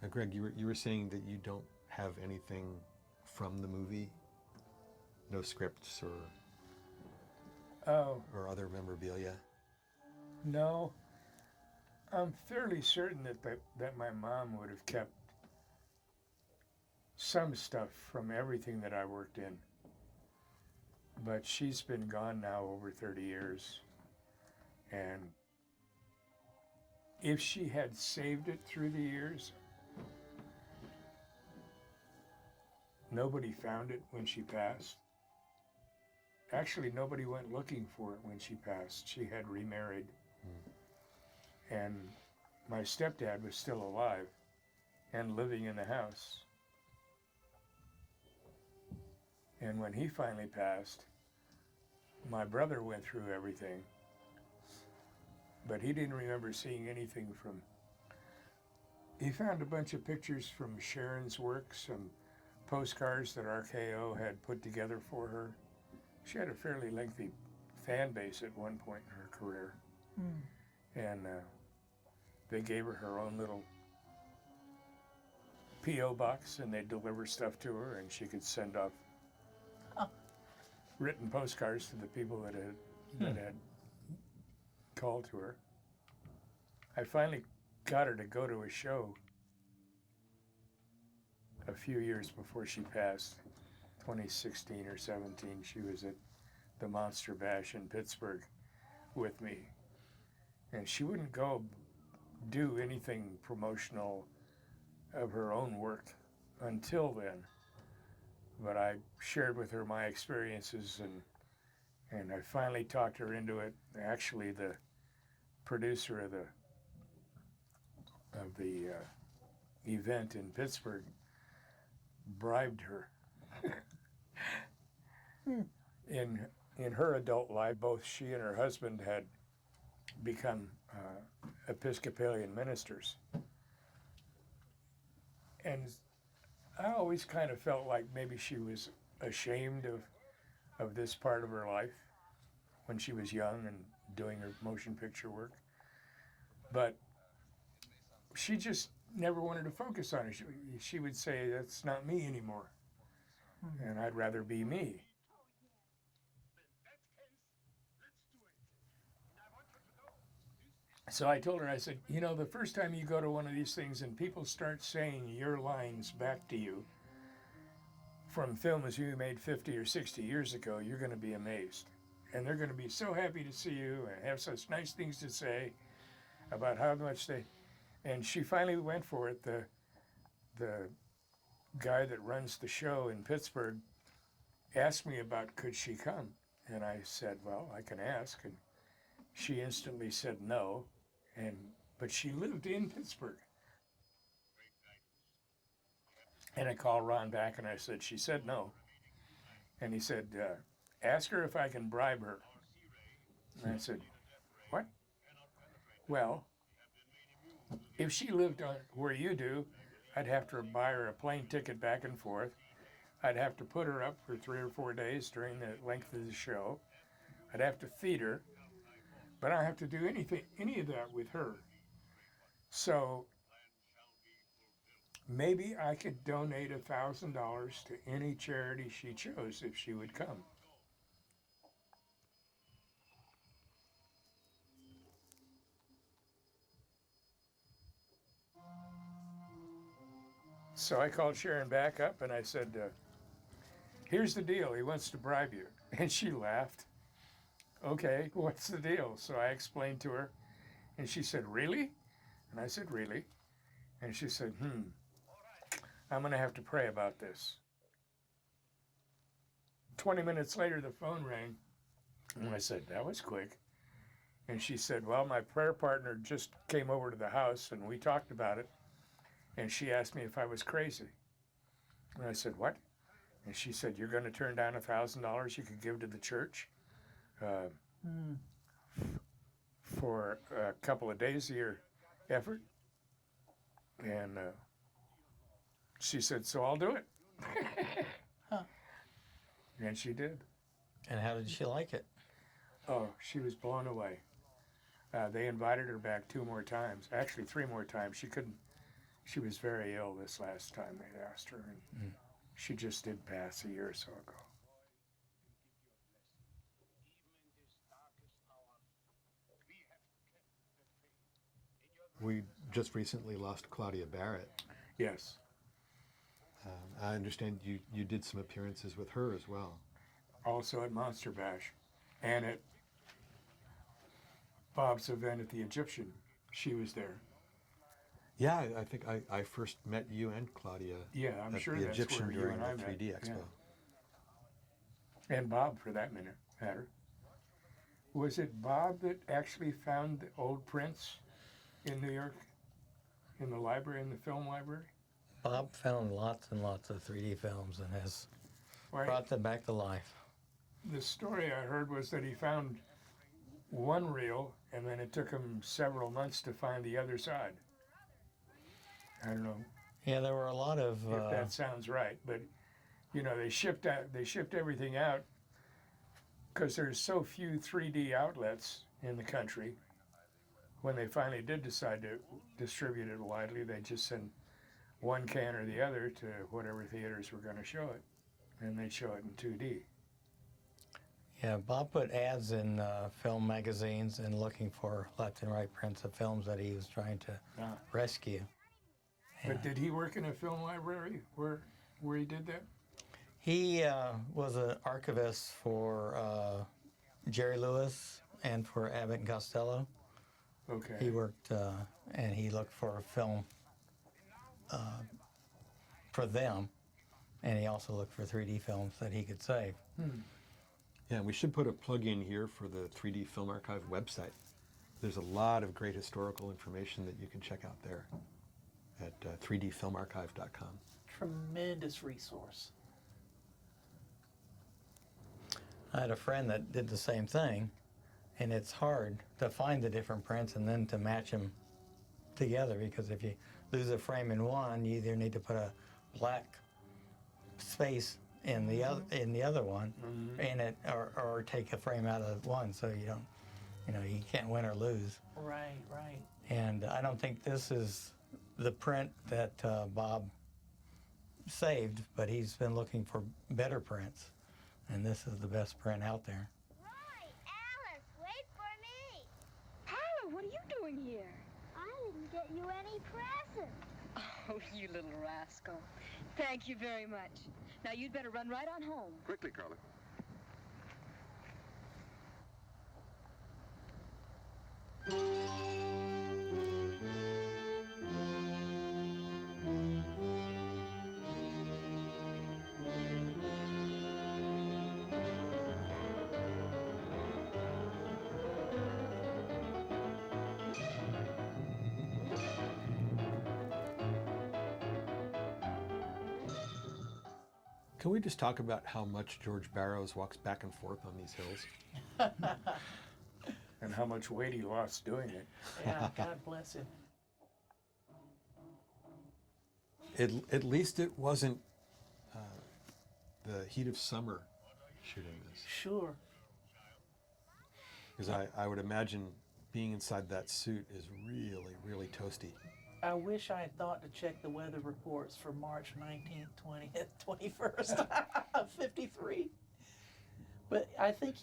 Now, Greg, you were saying that you don't have anything from the movie, no scripts Oh, or other memorabilia. no. I'm fairly certain that my mom would have kept some stuff from everything that I worked in. But she's been gone now over 30 years. And if she had saved it through the years, nobody found it when she passed. Actually, nobody went looking for it when she passed. She had remarried. And my stepdad was still alive and living in the house. And when he finally passed, my brother went through everything, but he didn't remember seeing anything from. He found a bunch of pictures from Sharon's work, some postcards that RKO had put together for her. She had a fairly lengthy fan base at one point in her career. And they gave her her own little P.O. box, and they'd deliver stuff to her, and she could send off written postcards to the people that had called to her. I finally got her to go to a show a few years before she passed, 2016 or 17. She was at the Monster Bash in Pittsburgh with me. And she wouldn't go do anything promotional of her own work until then. But I shared with her my experiences, and I finally talked her into it. Actually, the producer of the event in Pittsburgh bribed her. In her adult life, both she and her husband had become Episcopalian ministers. And I always kind of felt like maybe she was ashamed of this part of her life when she was young and doing her motion picture work. But she just never wanted to focus on it. She would say, that's not me anymore. And I'd rather be me. So I told her, I said, you know, the first time you go to one of these things and people start saying your lines back to you from films you made 50 or 60 years ago, you're going to be amazed. And they're going to be so happy to see you and have such nice things to say about how much they... And she finally went for it. The guy that runs the show in Pittsburgh asked me about could she come. And I said, well, I can ask. And she instantly said no. But she lived in Pittsburgh. And I called Ron back and I said, she said no. And he said, ask her if I can bribe her. And I said, what? Well, if she lived where you do, I'd have to buy her a plane ticket back and forth. I'd have to put her up for 3 or 4 days during the length of the show. I'd have to feed her. But I don't have to do any of that with her. So maybe I could donate $1,000 to any charity she chose if she would come. So I called Sharon back up and I said, here's the deal, he wants to bribe you. And she laughed. Okay, what's the deal? So I explained to her, and she said, really? And I said, really? And she said, I'm going to have to pray about this. 20 minutes later, the phone rang, and I said, that was quick. And she said, well, my prayer partner just came over to the house, and we talked about it, and she asked me if I was crazy. And I said, what? And she said, you're going to turn down $1,000 you could give to the church? For a couple of days of your effort. And she said, so I'll do it. And she did. And how did she like it? Oh, she was blown away. They invited her back 2 more times, actually 3 more times. She couldn't, she was very ill this last time they asked her, and she just did pass a year or so ago. We just recently lost Claudia Barrett. Yes. I understand you did some appearances with her as well. Also at Monster Bash and at Bob's event at the Egyptian. She was there. Yeah, I think I first met you and Claudia I'm at sure the that's Egyptian where you during and the I met. 3D Expo. Yeah. And Bob, for that matter. Was it Bob that actually found the old prints in New York, in the library, in the film library? Bob found lots and lots of 3D films and has brought them back to life. The story I heard was that he found one reel, and then it took him several months to find the other side. I don't know. Yeah, there were a lot of... if that sounds right, but you know, they shipped everything out because there's so few 3D outlets in the country. When they finally did decide to distribute it widely, they just send one can or the other to whatever theaters were going to show it, and they'd show it in 2D. Yeah, Bob put ads in film magazines and looking for left and right prints of films that he was trying to rescue. But did he work in a film library where he did that? He was an archivist for Jerry Lewis and for Abbott and Costello. Okay. He worked and he looked for film for them, and he also looked for 3D films that he could save. Yeah, we should put a plug in here for the 3D Film Archive website. There's a lot of great historical information that you can check out there at 3dfilmarchive.com. Tremendous resource. I had a friend that did the same thing, and it's hard to find the different prints and then to match them together, because if you lose a frame in one, you either need to put a black space in the other one, in it, or take a frame out of one, so you don't, you can't win or lose. Right, right. And I don't think this is the print that Bob saved, but he's been looking for better prints, and this is the best print out there. Right, Alice, wait for me. Paula, what are you doing here? I didn't get you any presents. Oh, you little rascal. Thank you very much. Now, you'd better run right on home. Quickly, Carla. Can we just talk about how much George Barrows walks back and forth on these hills? And how much weight he lost doing it. Yeah, God bless him. At least it wasn't the heat of summer shooting this. Sure. Because I would imagine being inside that suit is really, really toasty. I wish I had thought to check the weather reports for March 19th, 20th, 21st of 53. But I think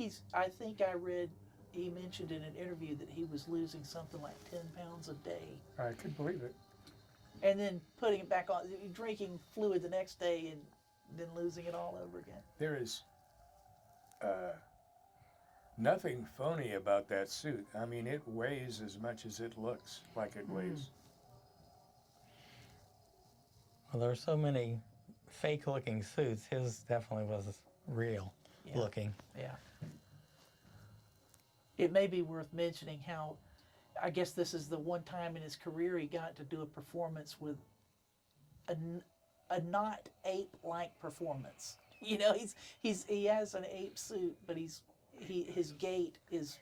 I read, he mentioned in an interview that he was losing something like 10 pounds a day. I could believe it. And then putting it back on, drinking fluid the next day and then losing it all over again. There is nothing phony about that suit. I mean, it weighs as much as it looks like it weighs. Well, there are so many fake-looking suits. His definitely was real looking. Yeah. It may be worth mentioning how, I guess this is the one time in his career he got to do a performance with a not ape-like performance. He has an ape suit, but his gait is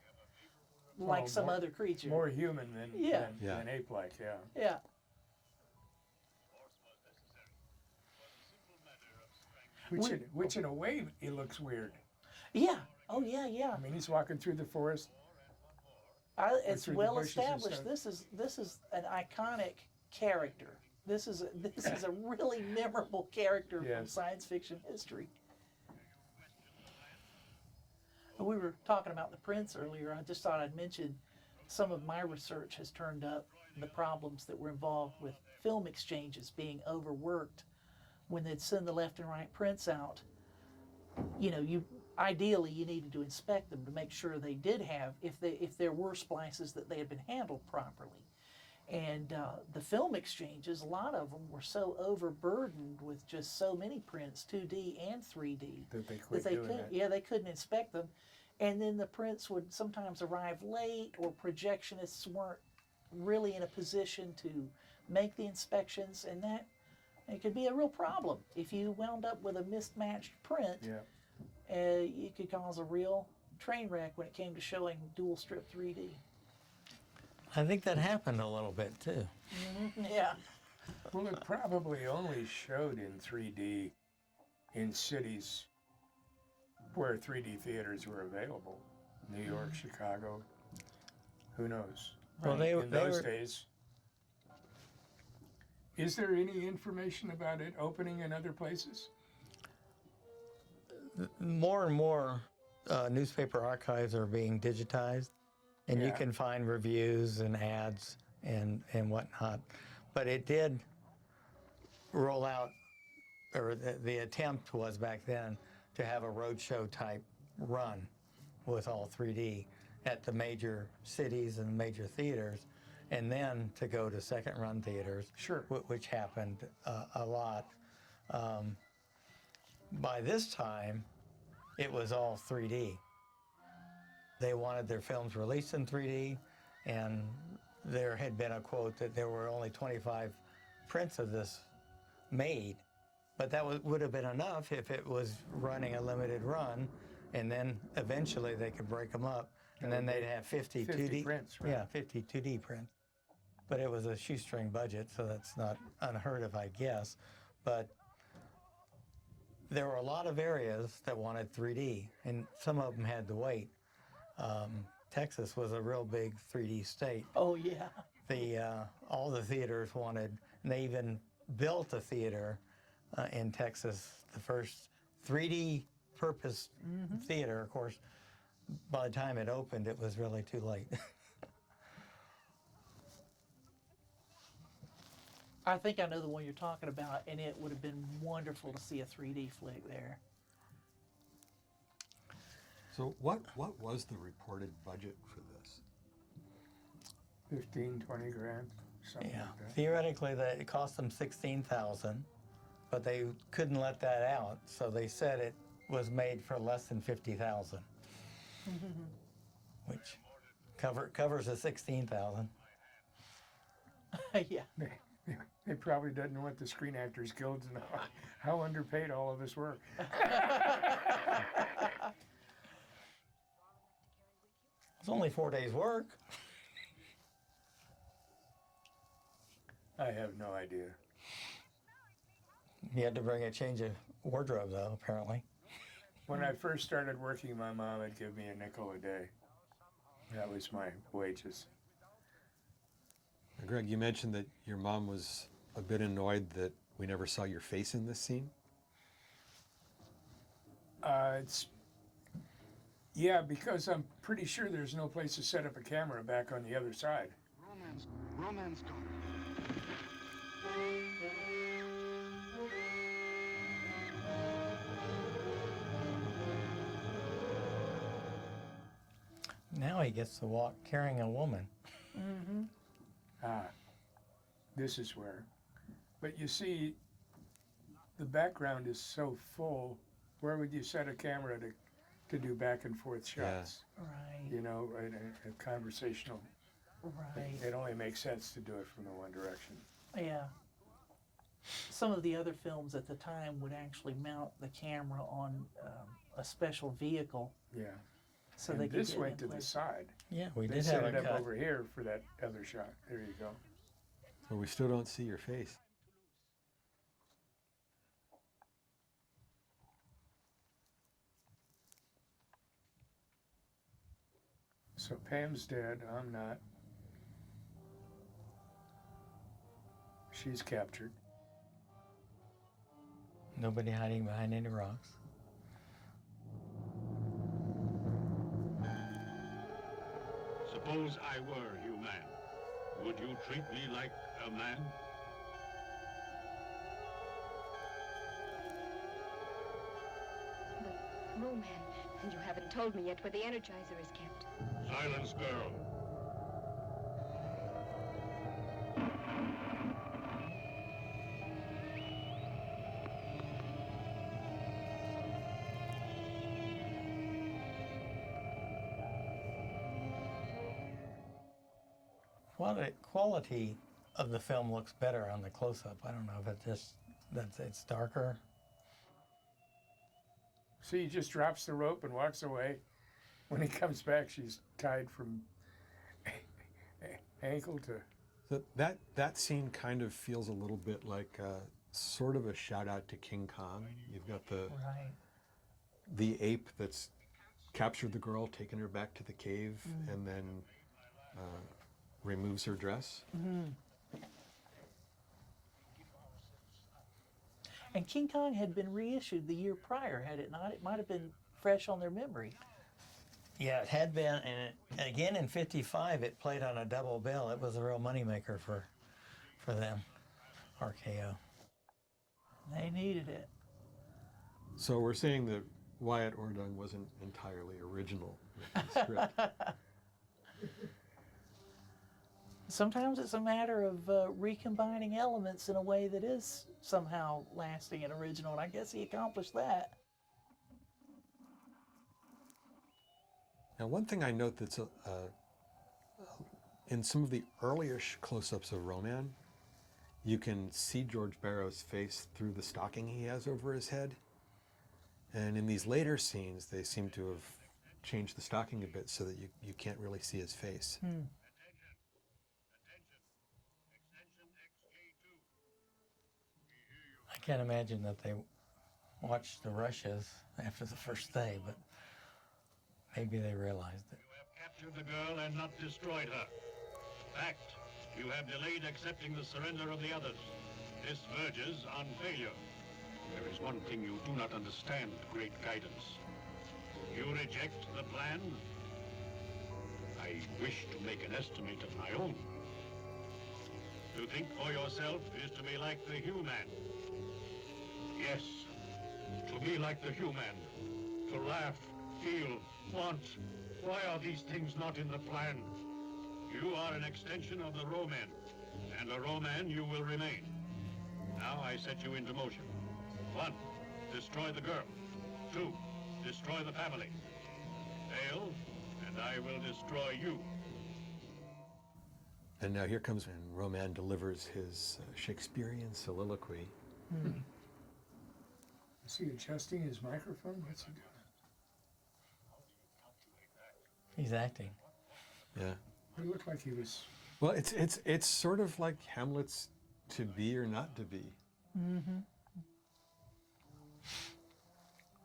like some other creature. More human than ape-like, yeah. Yeah. Which in a way, it looks weird. Yeah. Oh, yeah, yeah. I mean, he's walking through the forest. It's through the well bushes and established. stuff. This is an iconic character. This is a really memorable character from science fiction history. We were talking about the prints earlier. I just thought I'd mention some of my research has turned up the problems that were involved with film exchanges being overworked when they'd send the left and right prints out. Ideally you needed to inspect them to make sure they did have, if there were splices, that they had been handled properly. And the film exchanges, a lot of them were so overburdened with just so many prints, 2D and 3D, That they quit doing that. they couldn't inspect them. And then the prints would sometimes arrive late, or projectionists weren't really in a position to make the inspections, and that it could be a real problem. If you wound up with a mismatched print, it could cause a real train wreck when it came to showing dual strip 3D. I think that happened a little bit too. Yeah. Well, it probably only showed in 3D in cities where 3D theaters were available. New York, Chicago, who knows? Well, In those days. Is there any information about it opening in other places? more and more newspaper archives are being digitized, and you Yeah. can find reviews and ads and whatnot. But it did roll out, or the attempt was back then to have a roadshow type run with all 3D at the major cities and major theaters, and then to go to second run theaters, Sure. which happened a lot. By this time, it was all 3D. They wanted their films released in 3D, and there had been a quote that there were only 25 prints of this made, but that would have been enough if it was running a limited run, and then eventually they could break them up, and then they'd have 50 2D prints, right? Yeah, 50 2D prints. But it was a shoestring budget, so that's not unheard of, I guess. But there were a lot of areas that wanted 3D, and some of them had to wait. Texas was a real big 3D state. Oh, yeah. All the theaters wanted, and they even built a theater in Texas, the first 3D purpose theater. Of course, by the time it opened, it was really too late. I think I know the one you're talking about, and it would have been wonderful to see a 3D flick there. So what was the reported budget for this? 15, 20 grand, something Yeah, like that. theoretically, it cost them $16,000, but they couldn't let that out, so they said it was made for less than $50,000, which covers the $16,000. Yeah. They probably doesn't want the Screen Actors Guild to know how underpaid all of us were. It's only 4 days' work. I have no idea. You had to bring a change of wardrobe, though, apparently. When I first started working, my mom would give me a nickel a day. That was my wages. Now, Greg, you mentioned that your mom was a bit annoyed that we never saw your face in this scene. Yeah, because I'm pretty sure there's no place to set up a camera back on the other side. Romance gone. Now he gets to walk carrying a woman. This is where. But you see, the background is so full. Where would you set a camera to do back and forth shots? Right. You know, a conversational. Right. It only makes sense to do it from the one direction. Yeah. Some of the other films at the time would actually mount the camera on a special vehicle, Yeah. so And they could this get went in to the place. side. Yeah, we They did set have it a up cut. over here for that other shot. There you go. So we still don't see your face. So Pam's dead. I'm not. She's captured. Nobody hiding behind any rocks. Suppose I were human. Would you treat me like a man? But, Roman, you haven't told me yet where the Energizer is kept. Silence, girl. Quality of the film looks better on the close-up. I don't know if it's just it's darker. See, he just drops the rope and walks away. When he comes back, she's tied from ankle to. So that scene kind of feels a little bit like sort of a shout out to King Kong. You've got the Right. the ape that's captured the girl, taken her back to the cave, and then removes her dress. And King Kong had been reissued the year prior, had it not? It might have been fresh on their memory. Yeah, it had been, and again in '55 it played on a double bill. It was a real moneymaker for them, RKO. They needed it. So we're saying that Wyatt Ordung wasn't entirely original with the script. Sometimes it's a matter of recombining elements in a way that is somehow lasting and original, and I guess he accomplished that. Now, one thing I note that's in some of the earlier close-ups of Roman, you can see George Barrow's face through the stocking he has over his head. And in these later scenes, they seem to have changed the stocking a bit so that you can't really see his face. I can't imagine that they watched the rushes after the first day, but maybe they realized it. You have captured the girl and not destroyed her. Fact, you have delayed accepting the surrender of the others. This verges on failure. There is one thing you do not understand, Great Guidance. You reject the plan? I wish to make an estimate of my own. To think for yourself is to be like the human. Yes, to be like the human. To laugh, feel, want. Why are these things not in the plan? You are an extension of the Roman, and a Roman you will remain. Now I set you into motion. 1, destroy the girl. 2, destroy the family. Fail, and I will destroy you. And now here comes when Roman delivers his Shakespearean soliloquy. Is he adjusting his microphone? What's he doing? He's acting. Yeah. It looked like he was. Well, it's sort of like Hamlet's to be or not to be.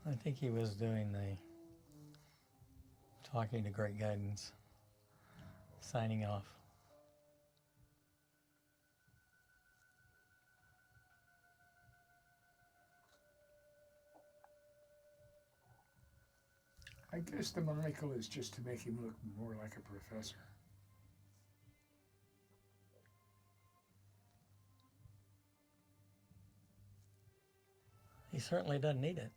I think he was doing the talking to Great Guidance, signing off. I guess the monocle is just to make him look more like a professor. He certainly doesn't need it.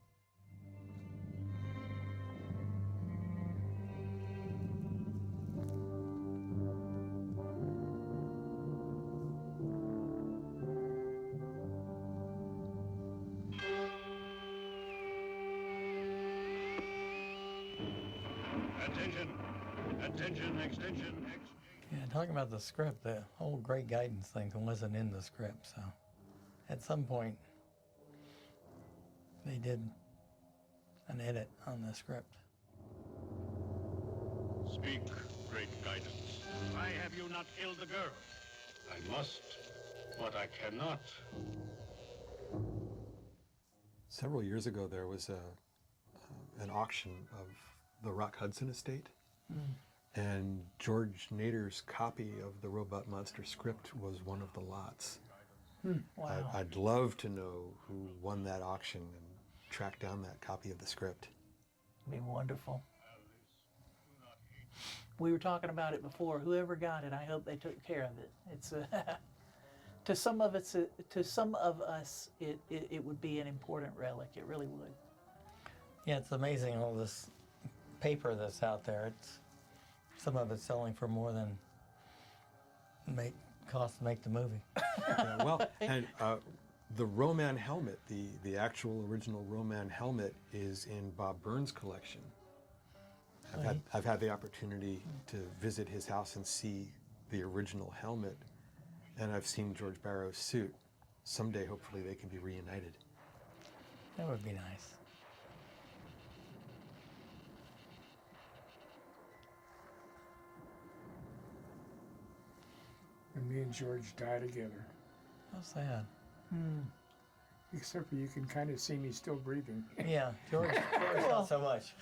Attention, attention, extension, Yeah, talking about the script, the whole Great Guidance thing wasn't in the script, so at some point they did an edit on the script. Speak, Great Guidance. Why have you not killed the girl? I must, but I cannot. Several years ago, there was an auction of the Rock Hudson estate, and George Nader's copy of the Robot Monster script was one of the lots. Wow. I'd love to know who won that auction and track down that copy of the script. It'd be wonderful. We were talking about it before. Whoever got it, I hope they took care of it. It's to some of us, it would be an important relic. It really would. Yeah, it's amazing all this paper that's out there. Some of it's selling for more than cost to make the movie. Yeah, well, and the Roman helmet, the actual original Roman helmet, is in Bob Burns' collection. I've had the opportunity to visit his house and see the original helmet, and I've seen George Barrow's suit. Someday, hopefully, they can be reunited. That would be nice. And me and George die together. How sad. Except for you can kind of see me still breathing. Yeah, George not so much.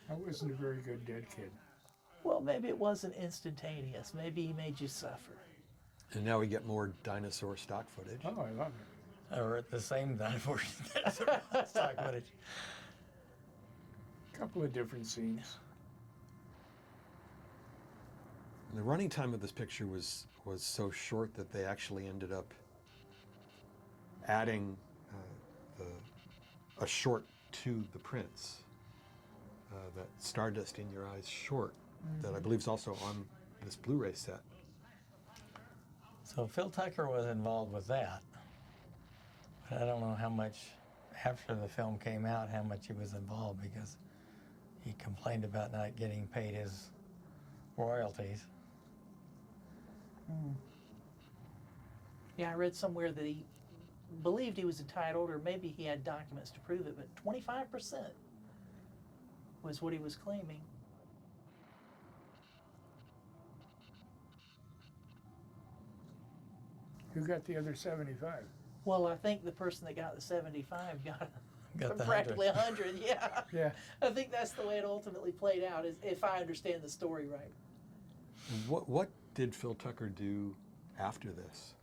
I wasn't a very good dead kid. Well, maybe it wasn't instantaneous. Maybe he made you suffer. And now we get more dinosaur stock footage. Oh, I love it. Or at the same time for stock footage. A couple of different scenes. And the running time of this picture was so short that they actually ended up adding a short to the prints. That Stardust in Your Eyes short that I believe is also on this Blu-ray set. So Phil Tucker was involved with that. But I don't know how much, after the film came out, how much he was involved, because he complained about not getting paid his royalties. Yeah, I read somewhere that he believed he was entitled, or maybe he had documents to prove it, but 25% was what he was claiming. Who got the other 75? Well, I think the person that got the 75 got the practically 100. Yeah. Yeah. I think that's the way it ultimately played out, is if I understand the story right. What did Phil Tucker do after this?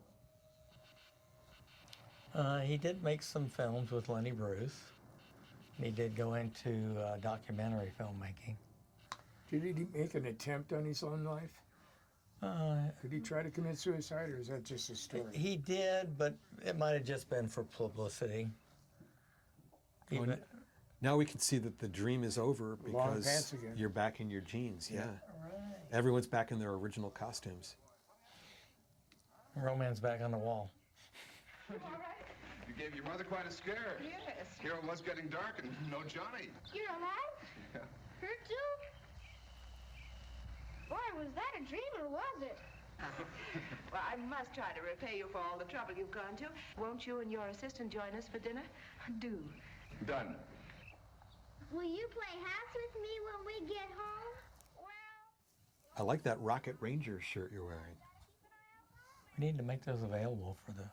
He did make some films with Lenny Bruce. And he did go into documentary filmmaking. Did he make an attempt on his own life? Did he try to commit suicide, or is that just a story? He did, but it might have just been for publicity. Now we can see that the dream is over Long because pants again. you're back in your jeans. Yeah. Right. Everyone's back in their original costumes. Roman's back on the wall. You all right? You gave your mother quite a scare. Yes. Here it was getting dark and no Johnny. You're alive? Yeah. Hurt too? Boy, was that a dream or was it? Well, I must try to repay you for all the trouble you've gone to. Won't you and your assistant join us for dinner? Do. Done. Will you play house with me when we get home? Well... I like that Rocket Ranger shirt you're wearing. We need to make those available for the,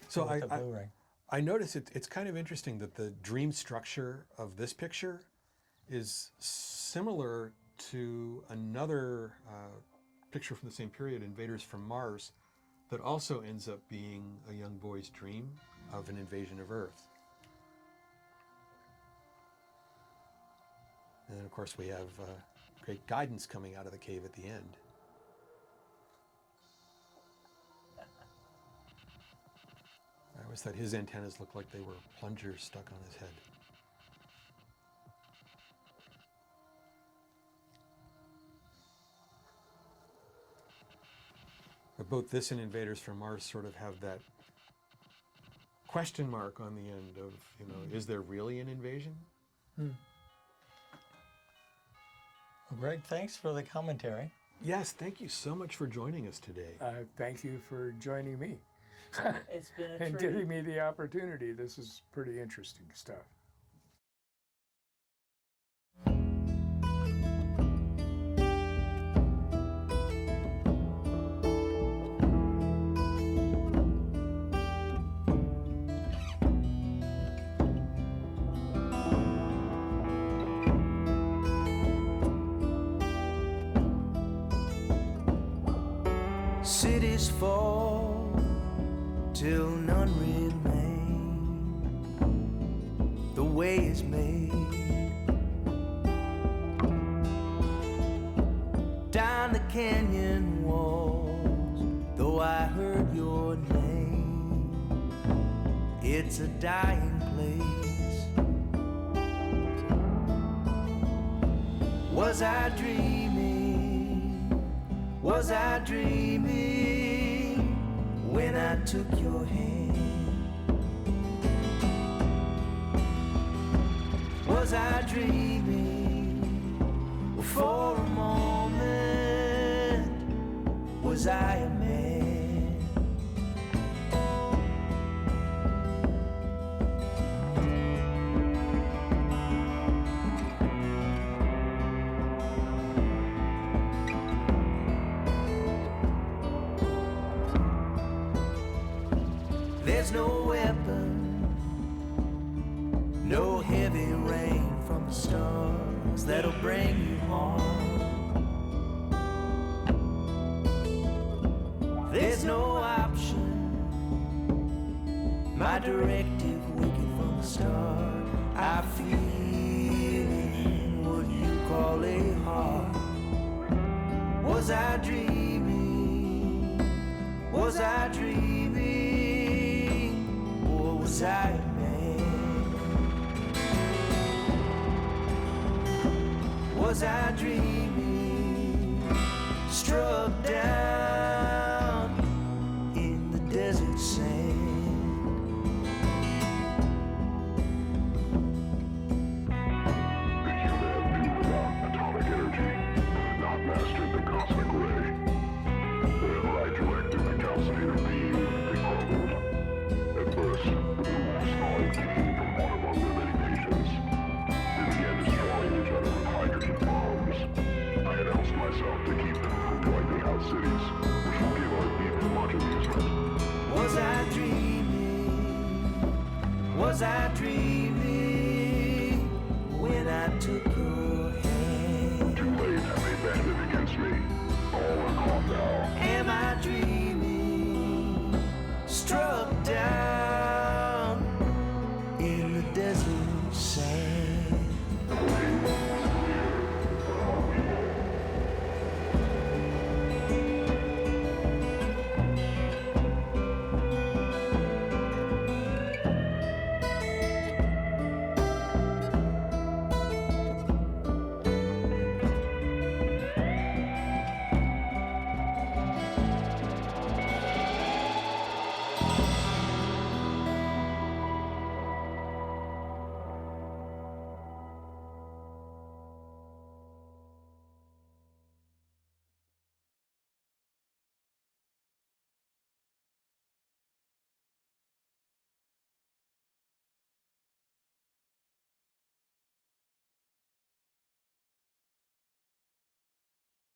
So for the Blu-ray. I notice it's kind of interesting that the dream structure of this picture is similar to another picture from the same period, Invaders from Mars, that also ends up being a young boy's dream of an invasion of Earth. And then, of course, we have great guidance coming out of the cave at the end. I always thought his antennas looked like they were plungers stuck on his head. But both this and Invaders from Mars sort of have that question mark on the end of, you know, is there really an invasion? Well, Greg, thanks for the commentary. Yes, thank you so much for joining us today. Thank you for joining me. It's been a And treat. giving me the opportunity. This is pretty interesting stuff. Cities fall till none remain. The way is made. Down the canyon walls, though I heard your name, it's a dying place. Was I dreaming? Was I dreaming when I took your hand? Was I dreaming for a moment? Was I a man? There's no weapon, no heavy rain from the stars that'll bring you harm. There's no option, my directive wicked from the start. I feel in what you call a heart. Was I dreaming? Was I dreaming? Or was I a man? Was I dreaming? Struck down in the desert sand. Atomic energy, not mastered the cosmic ray. Wherever I directed the calcinator beam, they crumbled. At first, the rules thought it came from one of our riveting nations. They began destroying each other with hydrogen bombs. I announced myself to keep them from wiping out cities, which will give our people much amusement. Was I dreaming? Was I dreaming?